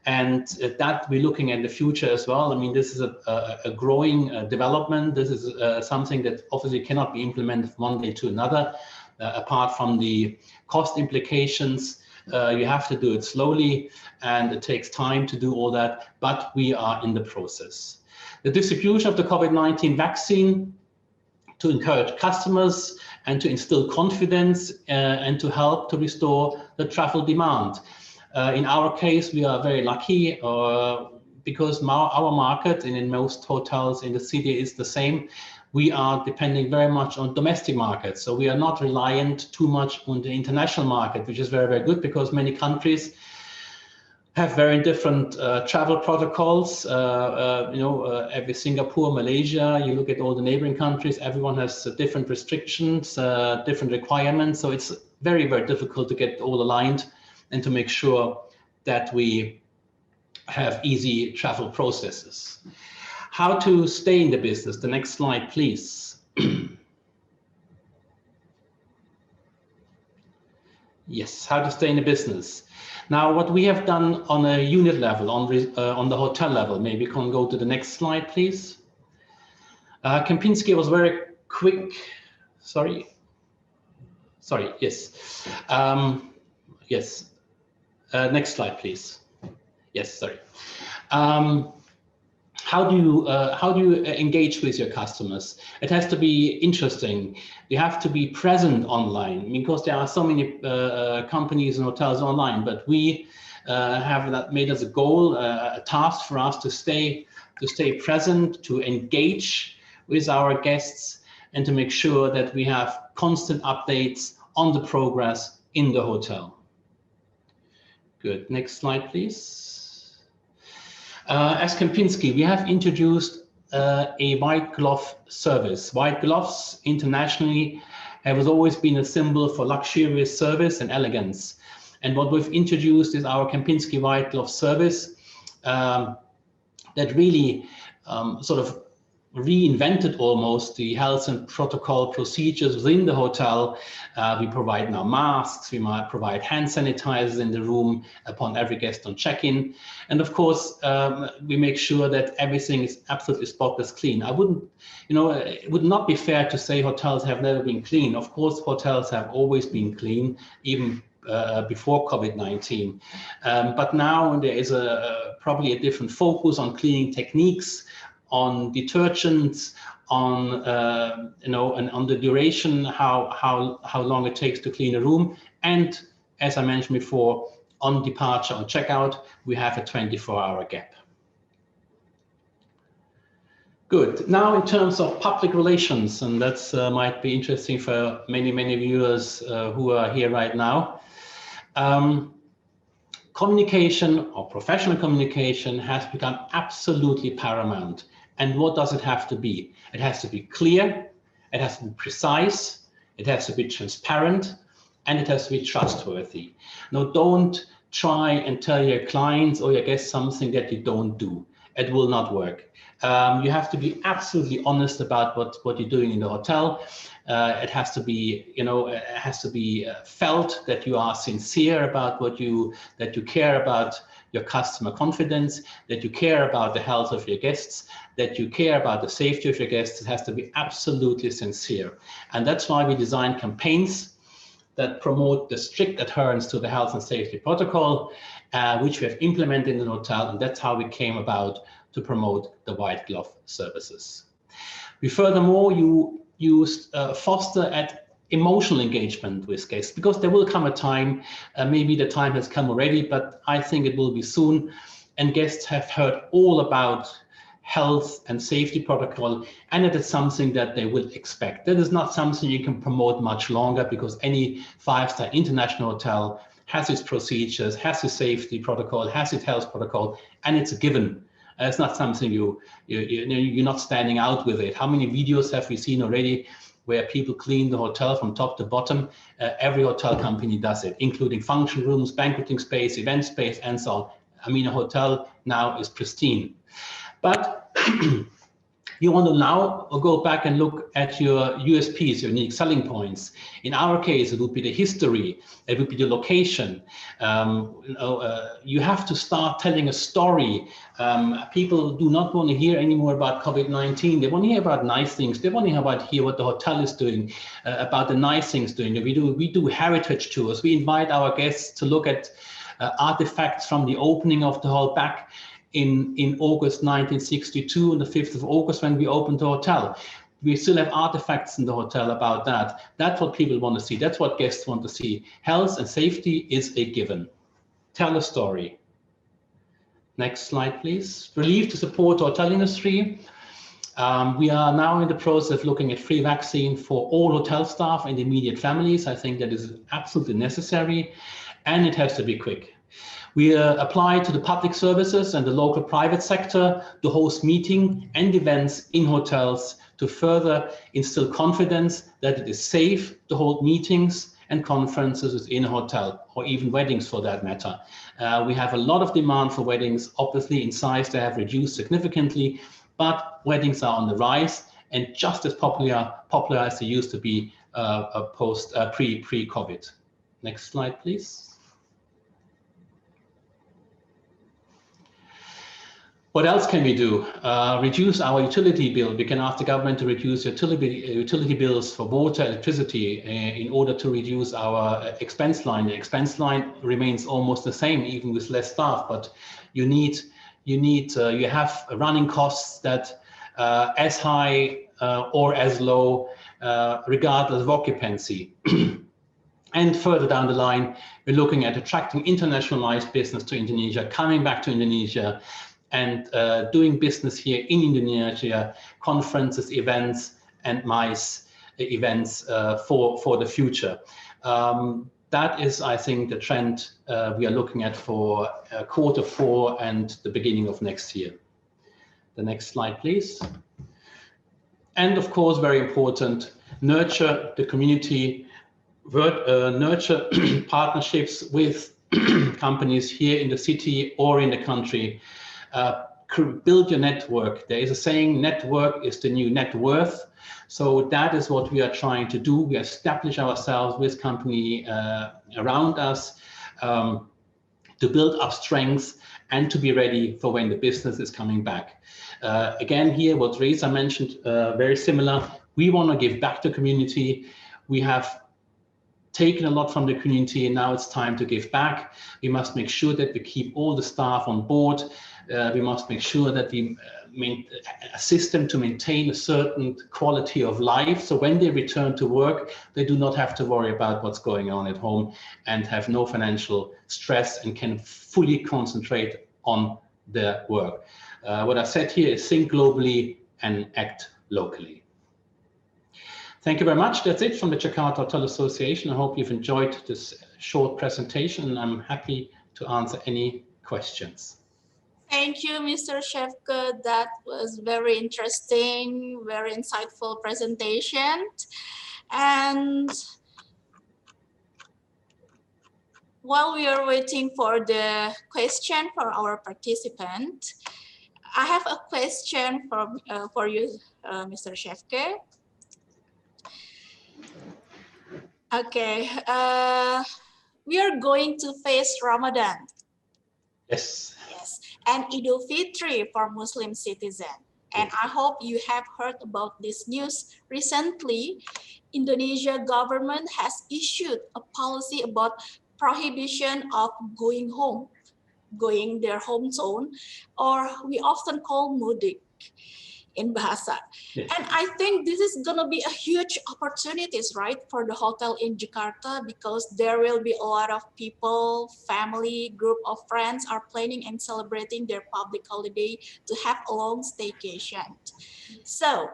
And that we're looking at the future as well. I mean, this is a growing development. This is something that obviously cannot be implemented from one day to another. Apart from the cost implications, you have to do it slowly, and it takes time to do all that, but we are in the process. The distribution of the COVID-19 vaccine to encourage customers and to instill confidence and to help to restore the travel demand. In our case, we are very lucky because our market, and in most hotels in the city is the same, we are depending very much on domestic markets. So we are not reliant too much on the international market, which is very, very good because many countries have very different travel protocols. Every Singapore, Malaysia, you look at all the neighboring countries, everyone has different restrictions, different requirements. So it's very, very difficult to get all aligned and to make sure that we have easy travel processes. How to stay in the business. The next slide, please. Yes, how to stay in the business. Now, what we have done on a unit level, on the hotel level, maybe you can go to the next slide, please. Kempinski was very quick. Sorry, yes. Yes, next slide, please. Yes, sorry. How do you engage with your customers? It has to be interesting. You have to be present online because there are so many companies and hotels online. But we have that made as a goal, a task for us to stay present, to engage with our guests, and to make sure that we have constant updates on the progress in the hotel. Good. Next slide, please. As Kempinski, we have introduced a white glove service. White gloves internationally have always been a symbol for luxurious service and elegance. And what we've introduced is our Kempinski white glove service that really sort of reinvented almost the health and protocol procedures within the hotel. We provide now masks, we might provide hand sanitizers in the room upon every guest on check-in. And of course, we make sure that everything is absolutely spotless clean. I wouldn't, it would not be fair to say hotels have never been clean. Of course, hotels have always been clean, even before COVID-19. But now there is probably a different focus on cleaning techniques, on detergents, on and on the duration, how long it takes to clean a room, and as I mentioned before, on departure, on checkout, we have a 24-hour gap. Good. Now, in terms of public relations, and that's might be interesting for many viewers who are here right now. Communication, or professional communication, has become absolutely paramount. And what does it have to be? It has to be clear, it has to be precise, it has to be transparent, and it has to be trustworthy. Now, don't try and tell your clients or your guests something that you don't do. It will not work. You have to be absolutely honest about what you're doing in the hotel. It has to be, it has to be felt that you are sincere about that you care about your customer confidence, that you care about the health of your guests, that you care about the safety of your guests. It has to be absolutely sincere. And that's why we design campaigns that promote the strict adherence to the health and safety protocol, which we have implemented in the hotel. And that's how we came about to promote the white glove services. We furthermore foster at emotional engagement with guests, because there will come a time, maybe the time has come already, but I think it will be soon, and guests have heard all about health and safety protocol, and it is something that they will expect. That is not something you can promote much longer, because any 5-star international hotel has its procedures, has its safety protocol, has its health protocol, and it's a given. It's not something you're not standing out with it. How many videos have we seen already where people clean the hotel from top to bottom? Every hotel company does it, including function rooms, banqueting space, event space, and so on. I mean, a hotel now is pristine. But you want to now go back and look at your USPs, your unique selling points. In our case, it would be the history, it would be the location. You have to start telling a story. People do not want to hear anymore about COVID-19. They want to hear about nice things. They want to hear what the hotel is doing, about the nice things doing. We do heritage tours. We invite our guests to look at artifacts from the opening of the hall back in August 1962, on the 5th of August, when we opened the hotel. We still have artifacts in the hotel about that. That's what people want to see. That's what guests want to see. Health and safety is a given. Tell a story. Next slide, please. Relief to support the hotel industry. We are now in the process of looking at free vaccine for all hotel staff and immediate families. I think that is absolutely necessary, and it has to be quick. We apply to the public services and the local private sector to host meetings and events in hotels to further instill confidence that it is safe to hold meetings and conferences within a hotel, or even weddings for that matter. We have a lot of demand for weddings. Obviously, in size, they have reduced significantly, but weddings are on the rise and just as popular as they used to be pre-COVID. Next slide, please. What else can we do? Reduce our utility bill. We can ask the government to reduce utility bills for water, electricity, in order to reduce our expense line. The expense line remains almost the same, even with less staff. But you have running costs that as high or as low, regardless of occupancy. And further down the line, we're looking at attracting internationalized business to Indonesia, coming back to Indonesia, and doing business here in Indonesia, conferences, events, and MICE events for the future. That is, I think, the trend we are looking at for Q4 and the beginning of next year. The next slide, please. And of course, very important, nurture the community, nurture partnerships with companies here in the city or in the country. Build your network. There is a saying, network is the new net worth. So that is what we are trying to do. We establish ourselves with company around us to build up strengths and to be ready for when the business is coming back. Again, here, what Reza mentioned, very similar. We want to give back to community. We have taken a lot from the community, and now it's time to give back. We must make sure that we keep all the staff on board. We must make sure that we assist them to maintain a certain quality of life. So when they return to work, they do not have to worry about what's going on at home and have no financial stress and can fully concentrate on their work. What I said here is think globally and act locally. Thank you very much. That's it from the Jakarta Hotel Association. I hope you've enjoyed this short presentation, and I'm happy to answer any questions. Thank you, Mr. Sjefke. That was very interesting, very insightful presentation. And while we are waiting for the question for our participant, I have a question for you, Mr. Sjefke. Okay, we are going to face Ramadan. Yes. Yes, and Idul Fitri for Muslim citizens. And I hope you have heard about this news recently. Indonesia government has issued a policy about prohibition of going their home zone, or we often call mudik in Bahasa. Yes. And I think this is gonna be a huge opportunities, right, for the hotel in Jakarta, because there will be a lot of people, family, group of friends are planning and celebrating their public holiday to have a long staycation. So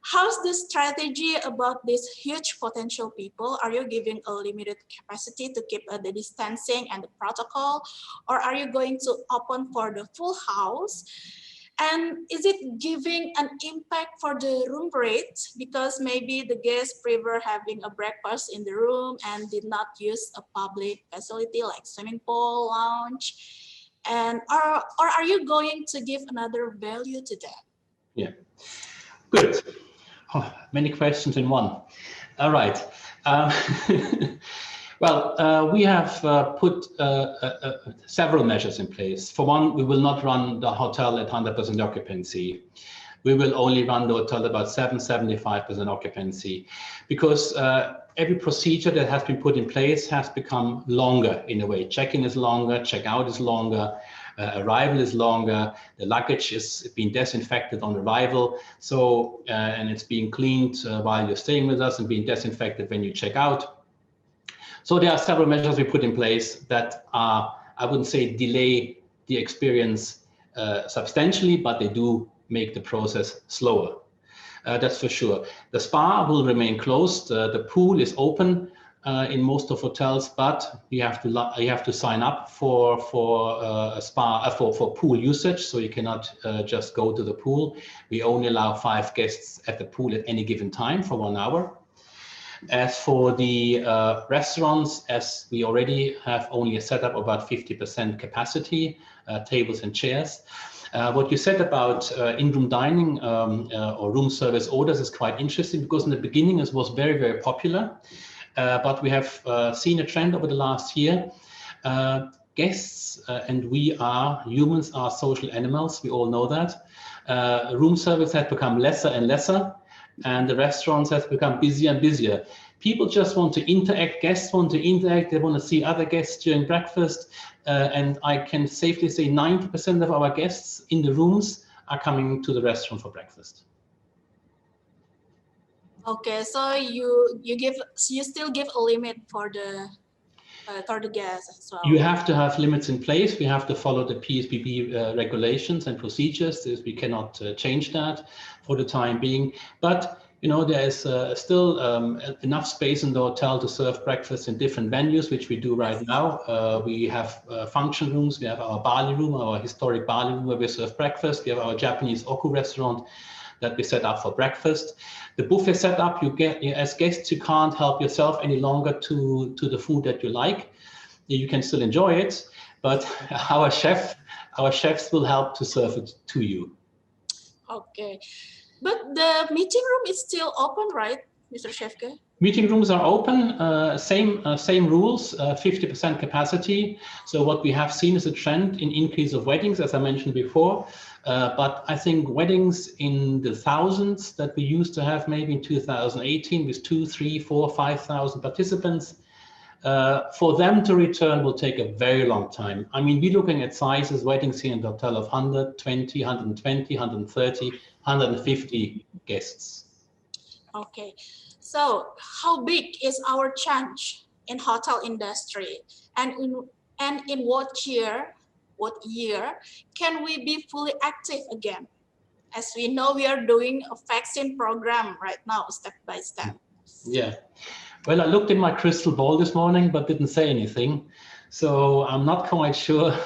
how's the strategy about this huge potential people? Are you giving a limited capacity to keep the distancing and the protocol, or are you going to open for the full house? And is it giving an impact for the room rates? Because maybe the guests prefer having a breakfast in the room and did not use a public facility like swimming pool, lounge. And or are you going to give another value to that? Yeah, good. Oh, many questions in one. All right. Well, we have put several measures in place. For one, we will not run the hotel at 100% occupancy. We will only run the hotel about 75% occupancy, because every procedure that has been put in place has become longer in a way. Check-in is longer, check-out is longer, arrival is longer, the luggage is being disinfected on arrival, so and it's being cleaned while you're staying with us and being disinfected when you check out. So there are several measures we put in place that are, I wouldn't say delay the experience substantially, but they do make the process slower. That's for sure. The spa will remain closed. The pool is open in most of hotels, but you have to sign up for a spa for pool usage. So you cannot just go to the pool. We only allow 5 guests at the pool at any given time for 1 hour. As for the restaurants, as we already have only a setup about 50% capacity, tables and chairs. What you said about in-room dining or room service orders is quite interesting, because in the beginning it was very, very popular. But we have seen a trend over the last year. Guests, and humans are social animals, we all know that. Room service has become lesser and lesser, and the restaurants have become busier and busier. People just want to interact, guests want to interact, they want to see other guests during breakfast, and I can safely say 90% of our guests in the rooms are coming to the restaurant for breakfast. Okay, so you still give a limit for the guests as well. You have to have limits in place. We have to follow the PSBB regulations and procedures. We cannot change that for the time being. But you know, there is still enough space in the hotel to serve breakfast in different venues, which we do right now. We have function rooms. We have our Bali room, our historic Bali room where we serve breakfast. We have our Japanese Oku restaurant that we set up for breakfast. The buffet setup, you get, as guests, you can't help yourself any longer to the food that you like. You can still enjoy it, but our chefs will help to serve it to you. Okay, but the meeting room is still open, right, Mr. Sjefke? Meeting rooms are open, same rules, 50% capacity. So what we have seen is a trend in increase of weddings, as I mentioned before. But I think weddings in the thousands that we used to have maybe in 2018 with 2,000, 3,000, 4,000, 5,000 participants For them to return will take a very long time. I mean, we're looking at sizes, waiting seeing a hotel of 120, 120, 130, 150 guests. Okay, so how big is our chance in hotel industry, and in what year can we be fully active again? As we know, we are doing a vaccine program right now, step by step. Yeah. Well, I looked in my crystal ball this morning, but didn't say anything. So I'm not quite sure.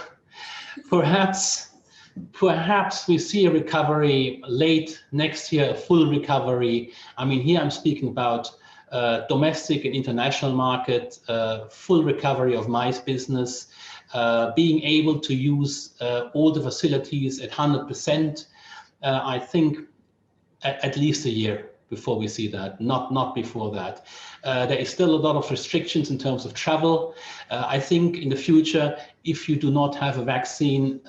Perhaps we see a recovery late next year, a full recovery. I mean, here I'm speaking about domestic and international market, full recovery of MICE business, being able to use all the facilities at 100%. I think at least a year before we see that, not before that. There is still a lot of restrictions in terms of travel. I think in the future, if you do not have a vaccine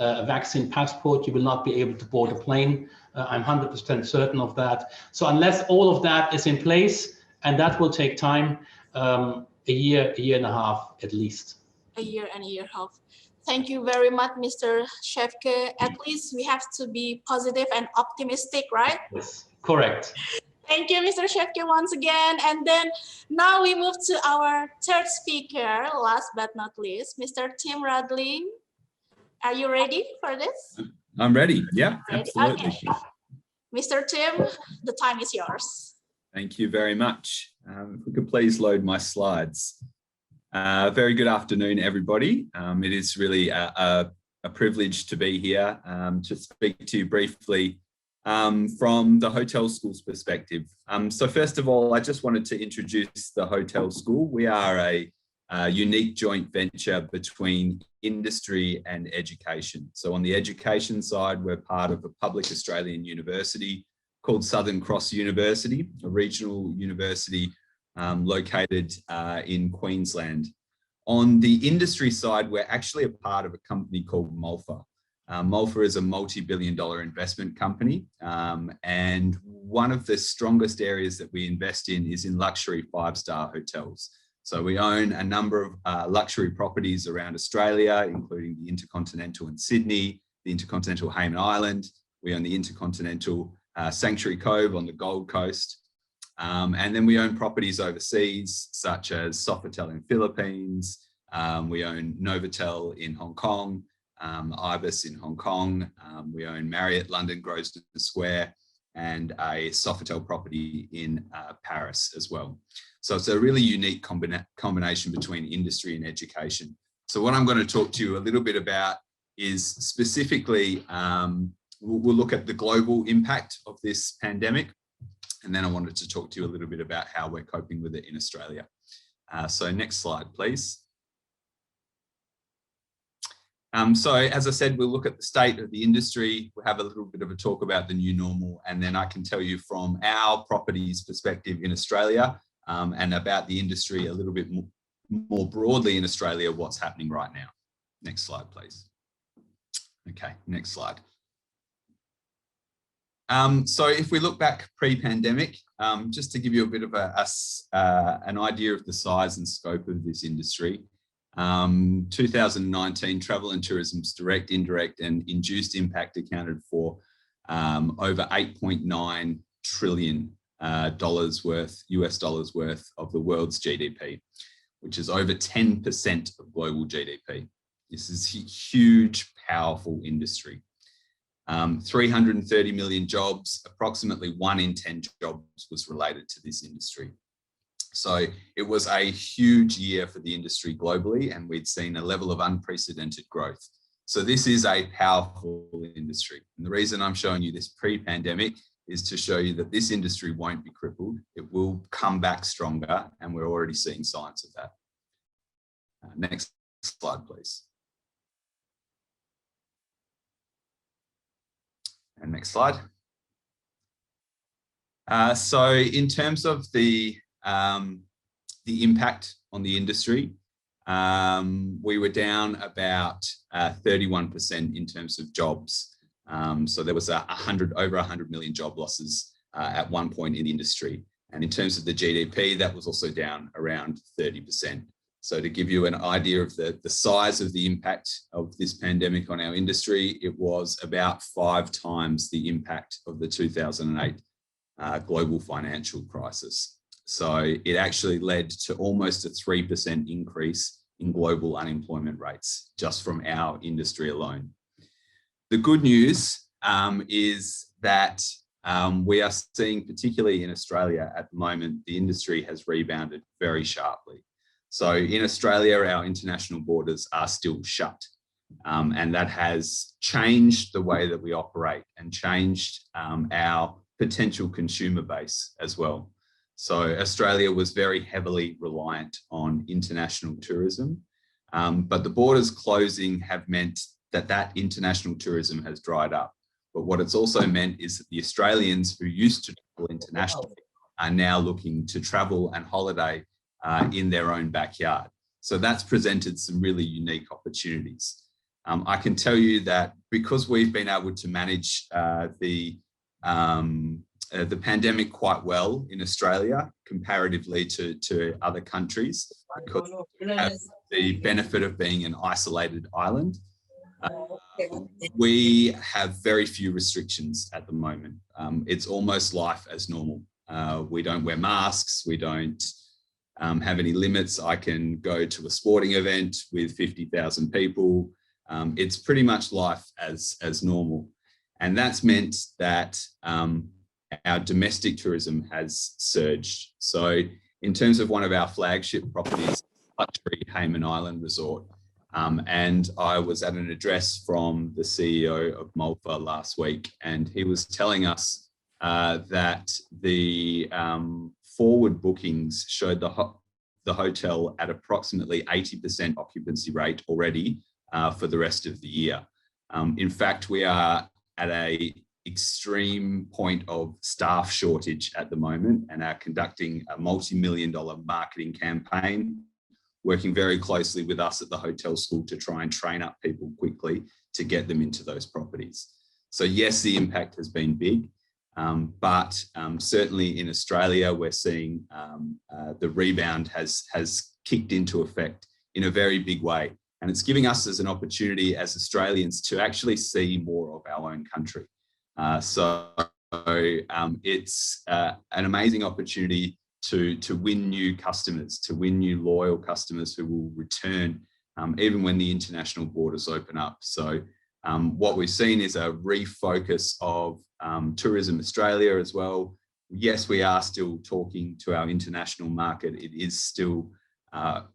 passport, you will not be able to board a plane. I'm 100% certain of that. So unless all of that is in place, and that will take time, a year and a half at least. A year and a half. Thank you very much, Mr. Sjefke. At least we have to be positive and optimistic, right? Yes, correct. Thank you, Mr. Sjefke, once again. And then now we move to our third speaker, last but not least, Mr. Tim Rudling. Are you ready for this? I'm ready. Yeah, ready? absolutely. Okay. Mr. Tim, the time is yours. Thank you very much. If we could please load my slides. Very good afternoon, everybody. It is really a privilege to be here to speak to you briefly from the hotel school's perspective. So first of all, I just wanted to introduce the hotel school. We are a unique joint venture between industry and education. So on the education side, we're part of a public Australian university called Southern Cross University, a regional university located in Queensland. On the industry side, we're actually a part of a company called Malfa. Malfa is a multi-billion-dollar investment company, and one of the strongest areas that we invest in is in luxury five-star hotels. So we own a number of luxury properties around Australia, including the Intercontinental in Sydney, the Intercontinental Hayman Island. We own the Intercontinental Sanctuary Cove on the Gold Coast. And then we own properties overseas, such as Sofitel in Philippines. We own Novotel in Hong Kong, Ibis in Hong Kong. We own Marriott London Grosvenor Square and a Sofitel property in Paris as well. So it's a really unique combination between industry and education. So what I'm going to talk to you a little bit about is specifically, we'll look at the global impact of this pandemic. And then I wanted to talk to you a little bit about how we're coping with it in Australia. So next slide, please. So as I said, we'll look at the state of the industry. We'll have a little bit of a talk about the new normal. And then I can tell you from our properties perspective in Australia and about the industry a little bit more broadly in Australia, what's happening right now. Next slide, please. Okay, next slide. So if we look back pre-pandemic, just to give you a bit of an idea of the size and scope of this industry, 2019 travel and tourism's direct, indirect and induced impact accounted for over $8.9 trillion US dollars worth of the world's GDP, which is over 10% of global GDP. This is a huge, powerful industry. 330 million jobs, approximately 1 in 10 jobs was related to this industry. So it was a huge year for the industry globally, and we'd seen a level of unprecedented growth. So this is a powerful industry. And the reason I'm showing you this pre-pandemic is to show you that this industry won't be crippled. It will come back stronger, and we're already seeing signs of that. Next slide, please. And next slide. So in terms of the impact on the industry, we were down about 31% in terms of jobs. So there was over 100 million job losses at one point in the industry. And in terms of the GDP, that was also down around 30%. So to give you an idea of the size of the impact of this pandemic on our industry, it was about 5 times the impact of the 2008 global financial crisis. So it actually led to almost a 3% increase in global unemployment rates just from our industry alone. The good news is that we are seeing, particularly in Australia at the moment, the industry has rebounded very sharply. So in Australia, our international borders are still shut, and that has changed the way that we operate and changed our potential consumer base as well. So Australia was very heavily reliant on international tourism, but the borders closing have meant that international tourism has dried up. But what it's also meant is that the Australians who used to travel internationally are now looking to travel and holiday in their own backyard. So that's presented some really unique opportunities. I can tell you that because we've been able to manage the pandemic quite well in Australia comparatively to other countries, because we have the benefit of being an isolated island. We have very few restrictions at the moment. It's almost life as normal. We don't wear masks. We don't have any limits. I can go to a sporting event with 50,000 people. It's pretty much life as normal. And that's meant that our domestic tourism has surged. So in terms of one of our flagship properties, luxury Hayman Island Resort, and I was at an address from the CEO of Malta last week, and he was telling us that the forward bookings showed the hotel at approximately 80% occupancy rate already for the rest of the year. In fact, we are at an extreme point of staff shortage at the moment and are conducting a multi-million-dollar marketing campaign, working very closely with us at the hotel school to try and train up people quickly to get them into those properties. So yes, the impact has been big, but certainly in Australia, we're seeing the rebound has kicked into effect in a very big way. And it's giving us as an opportunity as Australians to actually see more of our own country. So it's an amazing opportunity to win new customers, to win new loyal customers who will return even when the international borders open up. So what we've seen is a refocus of Tourism Australia as well. Yes, we are still talking to our international market. It is still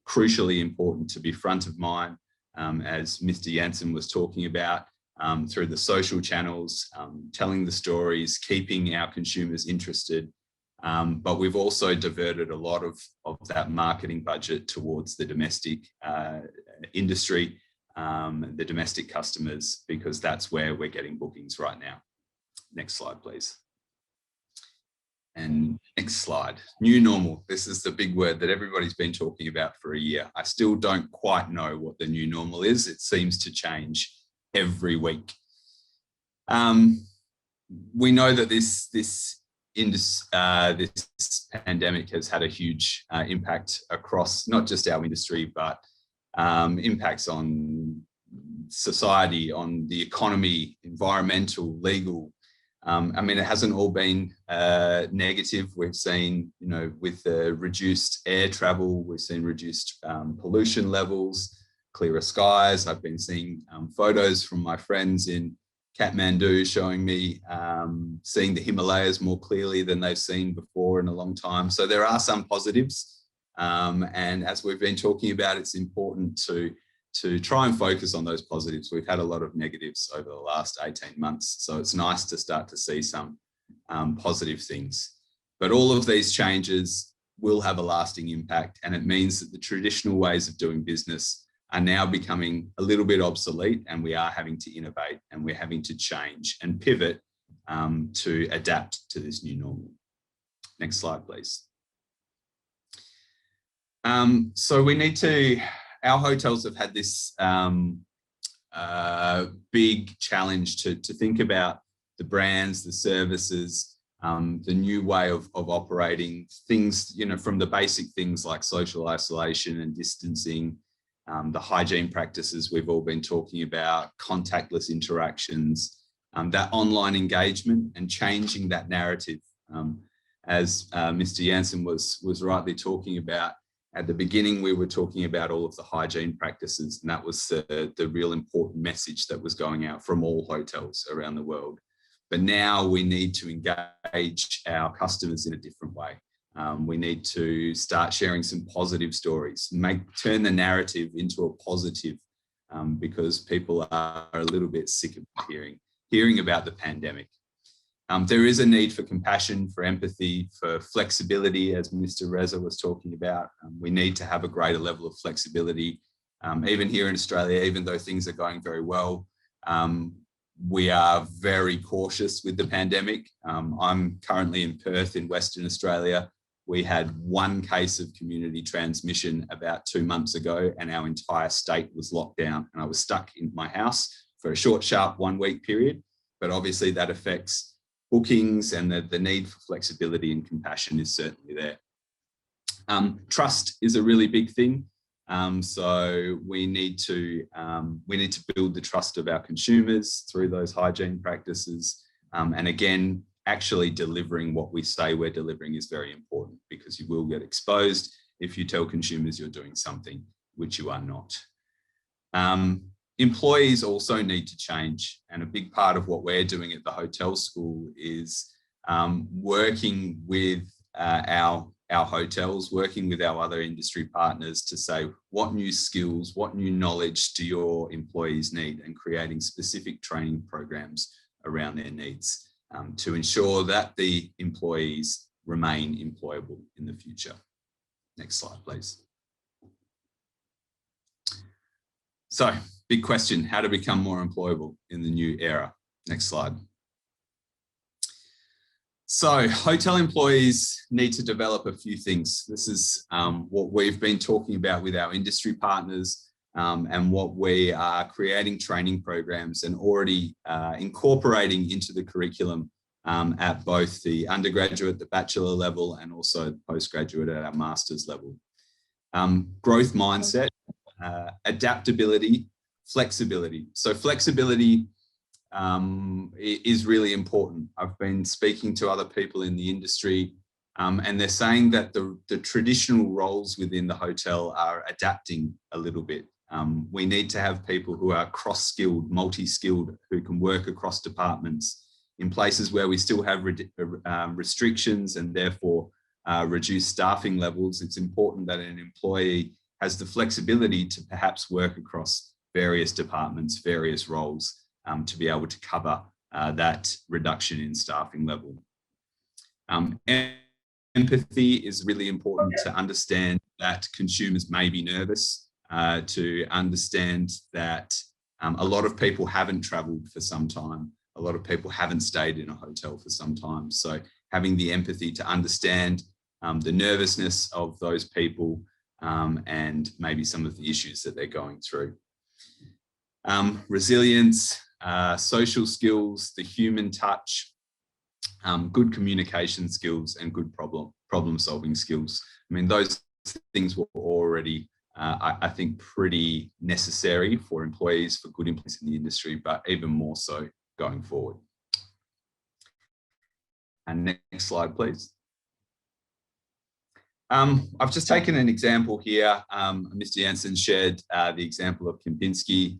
crucially important to be front of mind, as Mr. Jansen was talking about, through the social channels, telling the stories, keeping our consumers interested. But we've also diverted a lot of that marketing budget towards the domestic industry, the domestic customers, because that's where we're getting bookings right now. Next slide, please. And next slide, new normal. This is the big word that everybody's been talking about for a year. I still don't quite know what the new normal is. It seems to change every week. We know that this pandemic has had a huge impact across not just our industry, but impacts on society, on the economy, environmental, legal. I mean, it hasn't all been negative. We've seen, you know, with the reduced air travel, we've seen reduced pollution levels, clearer skies. I've been seeing photos from my friends in Kathmandu showing me seeing the Himalayas more clearly than they've seen before in a long time. So there are some positives. And as we've been talking about, it's important to try and focus on those positives. We've had a lot of negatives over the last 18 months. So it's nice to start to see some positive things. But all of these changes will have a lasting impact. And it means that the traditional ways of doing business are now becoming a little bit obsolete, and we are having to innovate and we're having to change and pivot to adapt to this new normal. Next slide, please. So we need to, our hotels have had this big challenge to think about the brands, the services, the new way of operating, things, you know, from the basic things like social isolation and distancing, the hygiene practices we've all been talking about, contactless interactions, that online engagement and changing that narrative. As Mr. Jansen was rightly talking about, at the beginning, we were talking about all of the hygiene practices, and that was the real important message that was going out from all hotels around the world. But now we need to engage our customers in a different way. We need to start sharing some positive stories, turn the narrative into a positive, because people are a little bit sick of hearing about the pandemic. There is a need for compassion, for empathy, for flexibility, as Mr. Reza was talking about. We need to have a greater level of flexibility. Even here in Australia, even though things are going very well, we are very cautious with the pandemic. I'm currently in Perth in Western Australia. We had one case of community transmission about 2 months ago, and our entire state was locked down, and I was stuck in my house for a short, sharp 1 week period. But obviously that affects bookings, and the need for flexibility and compassion is certainly there. Trust is a really big thing. So we need to build the trust of our consumers through those hygiene practices. And again, actually delivering what we say we're delivering is very important, because you will get exposed if you tell consumers you're doing something which you are not. Employees also need to change, and a big part of what we're doing at the hotel school is working with our hotels, working with our other industry partners to say what new skills, what new knowledge do your employees need, and creating specific training programs around their needs to ensure that the employees remain employable in the future. Next slide, please. So, big question, how to become more employable in the new era. Next slide. So, hotel employees need to develop a few things. This is what we've been talking about with our industry partners, and what we are creating training programs and already incorporating into the curriculum at both the undergraduate, the bachelor level, and also postgraduate at our master's level. Growth mindset, adaptability, flexibility. So flexibility is really important. I've been speaking to other people in the industry, and they're saying that the traditional roles within the hotel are adapting a little bit. We need to have people who are cross-skilled, multi-skilled, who can work across departments in places where we still have restrictions and therefore reduced staffing levels. It's important that an employee has the flexibility to perhaps work across various departments, various roles, to be able to cover that reduction in staffing level. Empathy is really important, to understand that consumers may be nervous, to understand that a lot of people haven't travelled for some time. A lot of people haven't stayed in a hotel for some time. So having the empathy to understand the nervousness of those people, and maybe some of the issues that they're going through. Resilience, social skills, the human touch, good communication skills, and good problem solving skills. I mean, those things were already, I think, pretty necessary for employees, for good employees in the industry, but even more so going forward. And next slide, please. I've just taken an example here. Mr. Jansen shared the example of Kempinski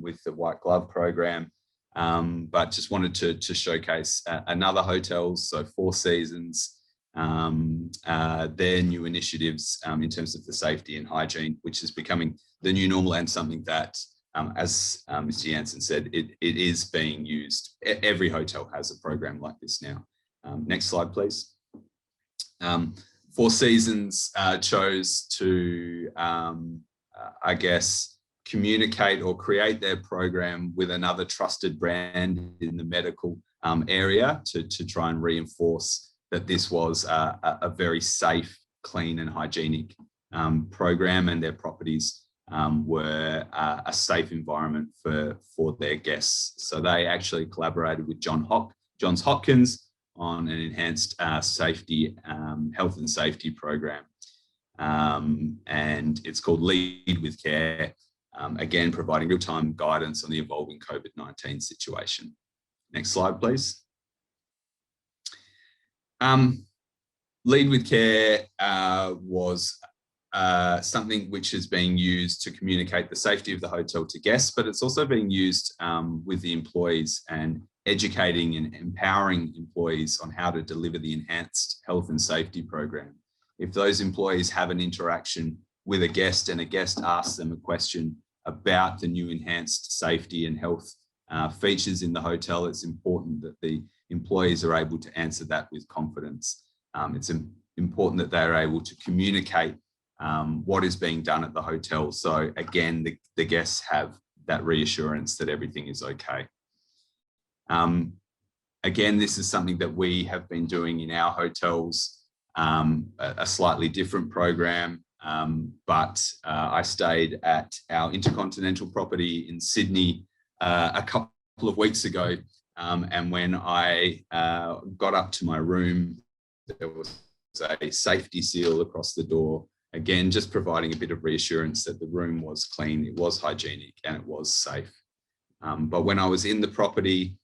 with the White Glove program, but just wanted to showcase another hotels, so Four Seasons, their new initiatives in terms of the safety and hygiene, which is becoming the new normal, and something that, as Mr. Jansen said, it is being used. Every hotel has a program like this now. Next slide, please. Four Seasons chose to, I guess, communicate or create their program with another trusted brand in the medical area to try and reinforce that this was a very safe, clean and hygienic program, and their properties were a safe environment for their guests. So they actually collaborated with Johns Hopkins on an enhanced safety, health and safety program. And it's called Lead with Care, again, providing real-time guidance on the evolving COVID-19 situation. Next slide, please. Lead with Care was something which is being used to communicate the safety of the hotel to guests, but it's also being used with the employees and educating and empowering employees on how to deliver the enhanced health and safety program. If those employees have an interaction with a guest and a guest asks them a question about the new enhanced safety and health features in the hotel, it's important that the employees are able to answer that with confidence. It's important that they're able to communicate what is being done at the hotel. So again, the guests have that reassurance that everything is okay. Again, this is something that we have been doing in our hotels, a slightly different program, but I stayed at our InterContinental property in Sydney a couple of weeks ago, and when I got up to my room, there was a safety seal across the door, again, just providing a bit of reassurance that the room was clean, it was hygienic, and it was safe. But when I was in the property,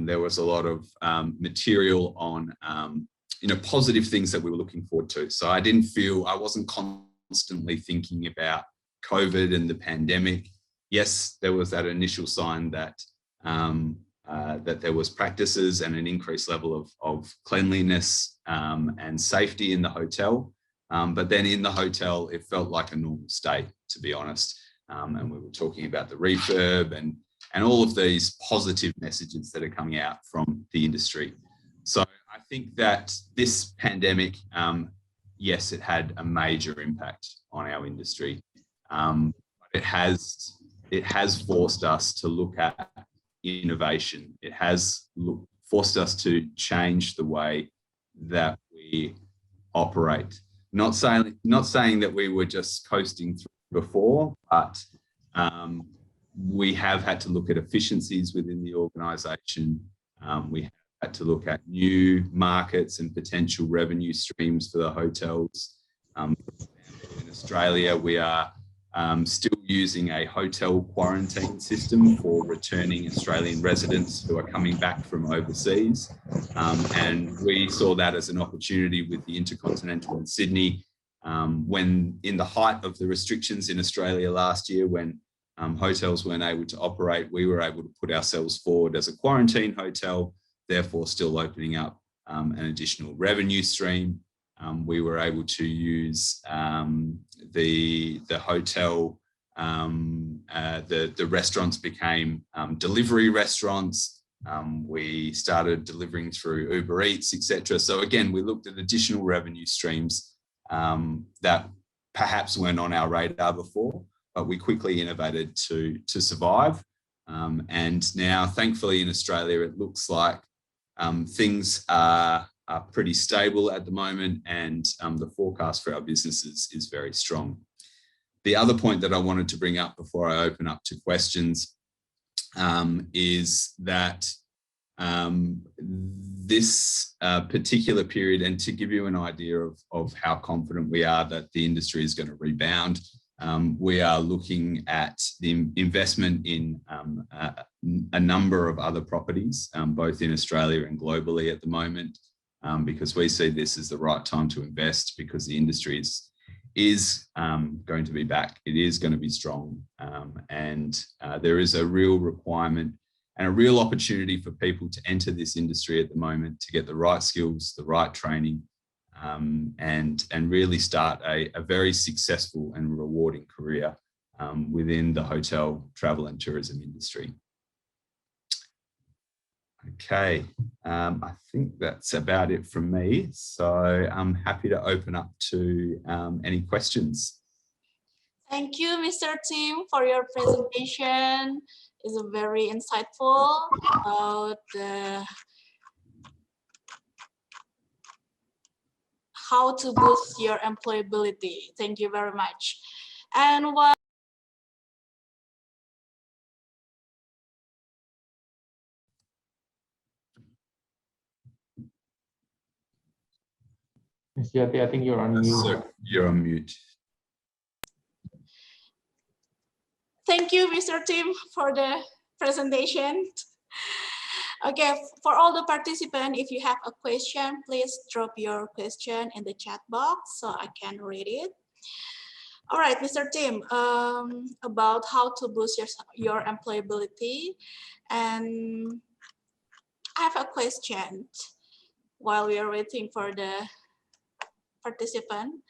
there was a lot of material on positive things that we were looking forward to. So I wasn't constantly thinking about COVID and the pandemic. Yes, there was that initial sign that that there was practices and an increased level of cleanliness and safety in the hotel. But then in the hotel, it felt like a normal state, to be honest. And we were talking about the refurb and all of these positive messages that are coming out from the industry. So I think that this pandemic, yes, it had a major impact on our industry. It has forced us to look at innovation. It has forced us to change the way that we operate. Not saying that we were just coasting through before, but we have had to look at efficiencies within the organisation. We have had to look at new markets and potential revenue streams for the hotels. For example, in Australia, we are still using a hotel quarantine system for returning Australian residents who are coming back from overseas. And we saw that as an opportunity with the InterContinental in Sydney, when in the height of the restrictions in Australia last year, when hotels weren't able to operate, we were able to put ourselves forward as a quarantine hotel, therefore still opening up an additional revenue stream. We were able to use the hotel, the restaurants became delivery restaurants. We started delivering through Uber Eats, etc. So again, we looked at additional revenue streams that perhaps weren't on our radar before, but we quickly innovated to survive. And now, thankfully, in Australia, it looks like things are pretty stable at the moment, and the forecast for our businesses is very strong. The other point that I wanted to bring up before I open up to questions is that this particular period, and to give you an idea of how confident we are that the industry is going to rebound, we are looking at the investment in a number of other properties, both in Australia and globally at the moment, because we see this as the right time to invest, because the industry is going to be back. It is going to be strong, and there is a real requirement and a real opportunity for people to enter this industry at the moment to get the right skills, the right training, and really start a very successful and rewarding career within the hotel, travel and tourism industry. Okay, I think that's about it from me. So I'm happy to open up to any questions. Thank you, Mr. Tim, for your presentation. It's very insightful about how to boost your employability. Thank you very much. And what Ms.Jati, I think you're on mute. So you're on mute. Thank you, Mr. Tim, for the presentation. Okay, for all the participants, if you have a question, please drop your question in the chat box so I can read it. All right, Mr. Tim, about how to boost your employability. And I have a question while we are waiting for the participant.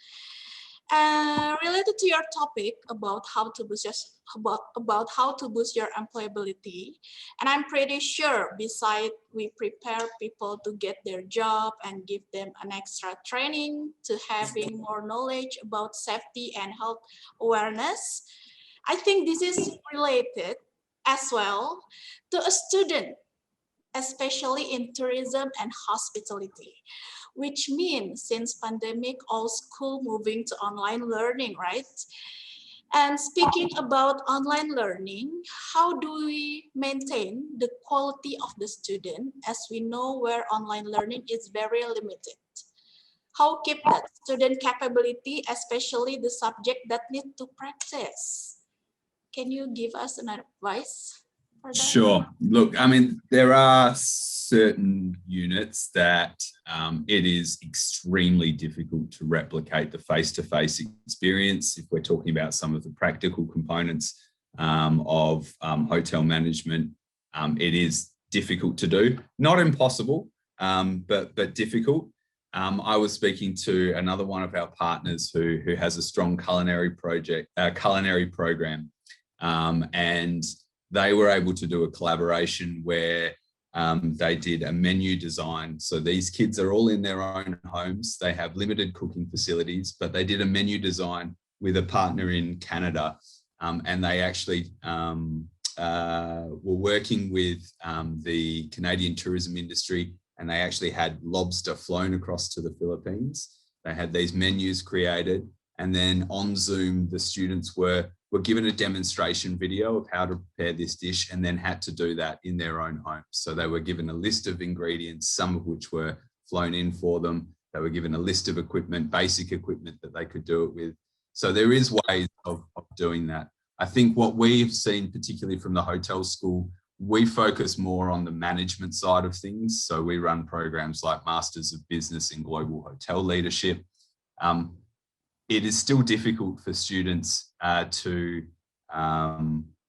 Related to your topic about how to boost your employability, and I'm pretty sure besides we prepare people to get their job and give them an extra training to having more knowledge about safety and health awareness, I think this is related as well to a student, especially in tourism and hospitality, which means since pandemic, all school moving to online learning, right? And speaking about online learning, how do we maintain the quality of the student as we know where online learning is very limited? How keep that student capability, especially the subject that need to practice? Can you give us an advice? Sure. Look, I mean, there are certain units that it is extremely difficult to replicate the face-to-face experience. If we're talking about some of the practical components of hotel management, it is difficult to do. Not impossible, but difficult. I was speaking to another one of our partners who has a strong culinary program, and they were able to do a collaboration where they did a menu design. So these kids are all in their own homes. They have limited cooking facilities, but they did a menu design with a partner in Canada. And they actually were working with the Canadian tourism industry, and they actually had lobster flown across to the Philippines. They had these menus created, and then on Zoom, the students were given a demonstration video of how to prepare this dish and then had to do that in their own homes. So they were given a list of ingredients, some of which were flown in for them. They were given a list of equipment, basic equipment that they could do it with. So there is ways of doing that. I think what we've seen, particularly from the hotel school, we focus more on the management side of things. So we run programs like Masters of Business in Global Hotel Leadership. It is still difficult for students to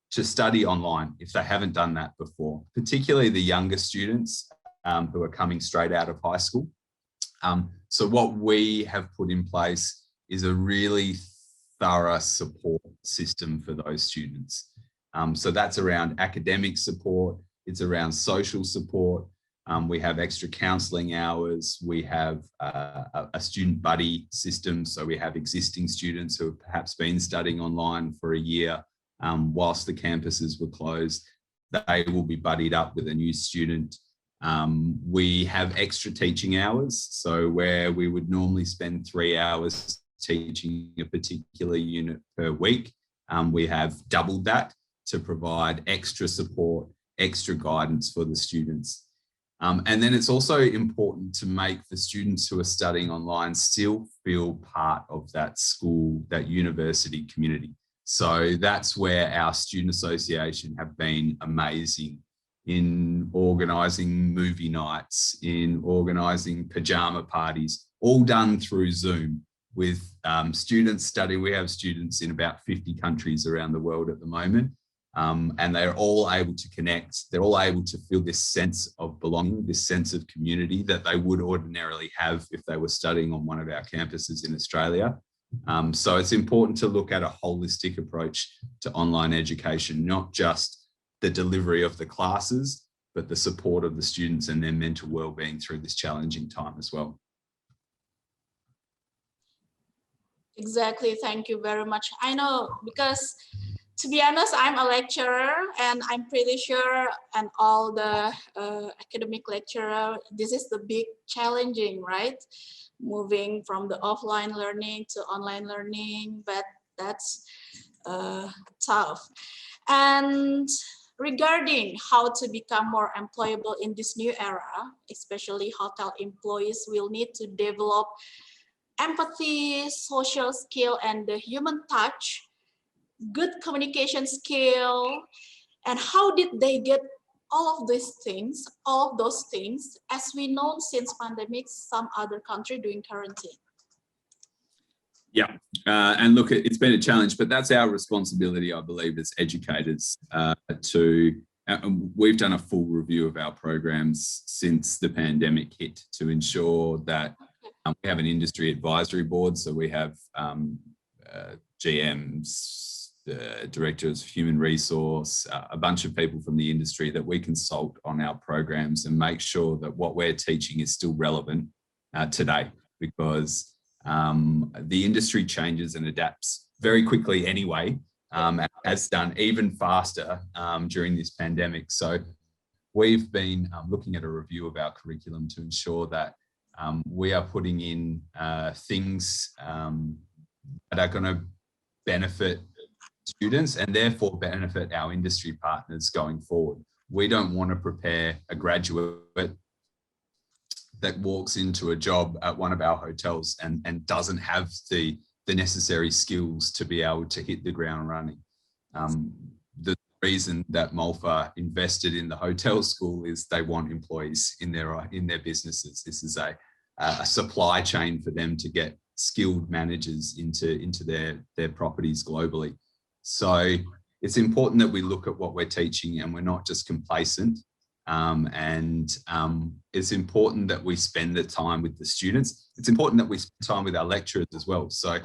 study online if they haven't done that before, particularly the younger students who are coming straight out of high school. So what we have put in place is a really thorough support system for those students. So that's around academic support, it's around social support. We have extra counselling hours. We have a student buddy system. So we have existing students who have perhaps been studying online for a year whilst the campuses were closed. They will be buddied up with a new student. We have extra teaching hours. So where we would normally spend 3 hours teaching a particular unit per week, we have doubled that to provide extra support, extra guidance for the students. And then it's also important to make the students who are studying online still feel part of that school, that university community. So that's where our student association have been amazing in organising movie nights, in organising pajama parties, all done through Zoom with students studying. We have students in about 50 countries around the world at the moment. And they're all able to connect. They're all able to feel this sense of belonging, this sense of community that they would ordinarily have if they were studying on one of our campuses in Australia. So it's important to look at a holistic approach to online education, not just the delivery of the classes, but the support of the students and their mental well-being through this challenging time as well. Exactly, thank you very much. I know, because to be honest, I'm a lecturer, and I'm pretty sure, and all the academic lecturer, this is the big challenging, right? Moving from the offline learning to online learning, but that's tough. And regarding how to become more employable in this new era, especially hotel employees will need to develop empathy, social skill, and the human touch, good communication skill, and how did they get all of these things, all of those things, as we know since pandemic, some other country doing quarantine. Yeah, and look, it's been a challenge, but that's our responsibility, I believe, as educators we've done a full review of our programs since the pandemic hit to ensure that we have an industry advisory board. So we have GMs, directors of human resource, a bunch of people from the industry that we consult on our programs and make sure that what we're teaching is still relevant today, because the industry changes and adapts very quickly anyway, and has done even faster during this pandemic. So we've been looking at a review of our curriculum to ensure that we are putting in things that are going to benefit students and therefore benefit our industry partners going forward. We don't want to prepare a graduate that walks into a job at one of our hotels and doesn't have the necessary skills to be able to hit the ground running. The reason that Malfa invested in the hotel school is they want employees in their businesses. This is a supply chain for them to get skilled managers into their properties globally. So it's important that we look at what we're teaching and we're not just complacent. It's important that we spend the time with the students. It's important that we spend time with our lecturers as well. So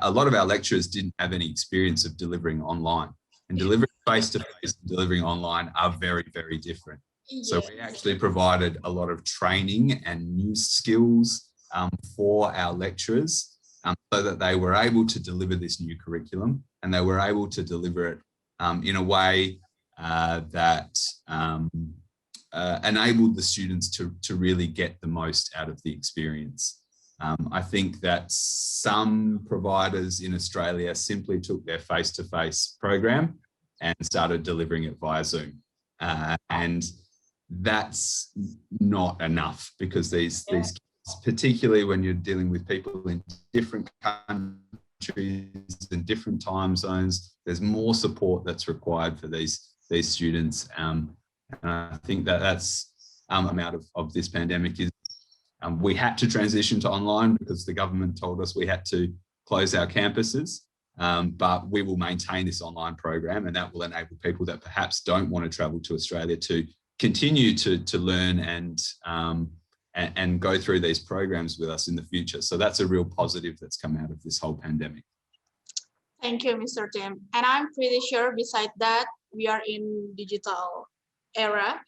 a lot of our lecturers didn't have any experience of delivering online, and delivering face-to-face and delivering online are very, very different. Yes. So we actually provided a lot of training and new skills for our lecturers so that they were able to deliver this new curriculum, and they were able to deliver it in a way that enabled the students to really get the most out of the experience. I think that some providers in Australia simply took their face-to-face program and started delivering it via Zoom. And that's not enough, because these kids, particularly when you're dealing with people in different countries and different time zones, there's more support that's required for these students. And I think that's out of this pandemic is we had to transition to online because the government told us we had to close our campuses, but we will maintain this online program, and that will enable people that perhaps don't want to travel to Australia to continue to learn and go through these programs with us in the future. So that's a real positive that's come out of this whole pandemic. Thank you, Mr. Tim. And I'm pretty sure besides that, we are in digital era.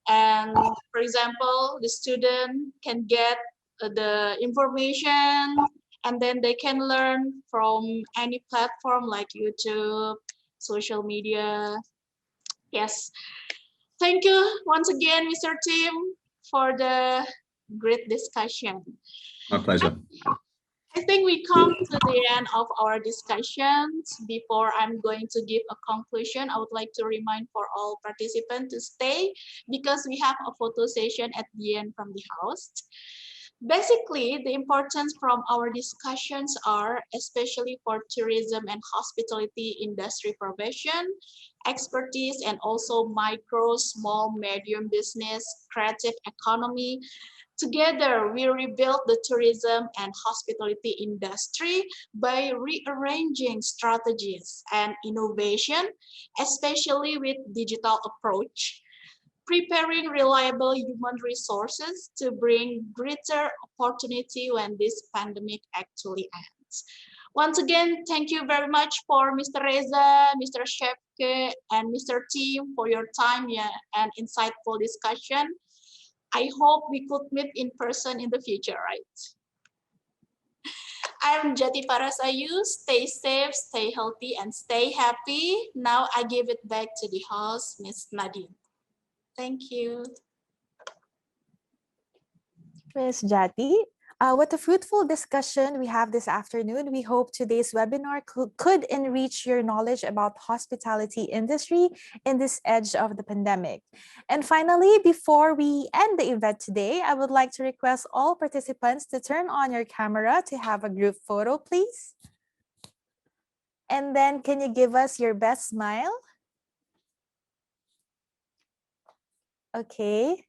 And for example, the student can get the information, and then they can learn from any platform like YouTube, social media. Yes. Thank you once again, Mr. Tim, for the great discussion. My pleasure. I think we come to the end of our discussions. Before I'm going to give a conclusion, I would like to remind for all participants to stay, because we have a photo session at the end from the host. Basically, the importance from our discussions are, especially for tourism and hospitality industry profession, expertise, and also micro, small, medium business, creative economy. Together, we rebuild the tourism and hospitality industry by rearranging strategies and innovation, especially with digital approach, preparing reliable human resources to bring greater opportunity when this pandemic actually ends. Once again, thank you very much for Mr. Reza, Mr. Sjefke, and Mr. Tim for your time and insightful discussion. I hope we could meet in person in the future, right? I'm Jati Parasayu. Stay safe, stay healthy, and stay happy. Now I give it back to the host, Ms. Nadine. Thank you. Ms. Jati, With the fruitful discussion we have this afternoon, we hope today's webinar could enrich your knowledge about hospitality industry in this edge of the pandemic. And finally, before we end the event today, I would like to request all participants to turn on your camera to have a group photo, please. And then can you give us your best smile? Okay.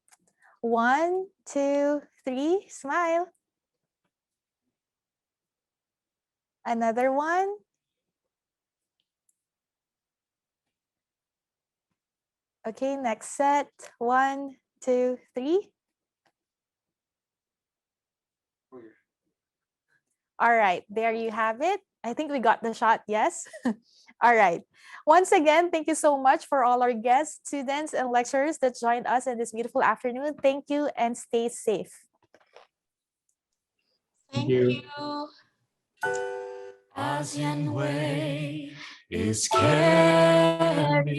1, 2, 3, smile. Another one. Okay, next set. 1, 2, 3. All right, there you have it. I think we got the shot, yes? All right. Once again, thank you so much for all our guests, students, and lecturers that joined us in this beautiful afternoon. Thank you and stay safe. Thank you. ASEAN way is carried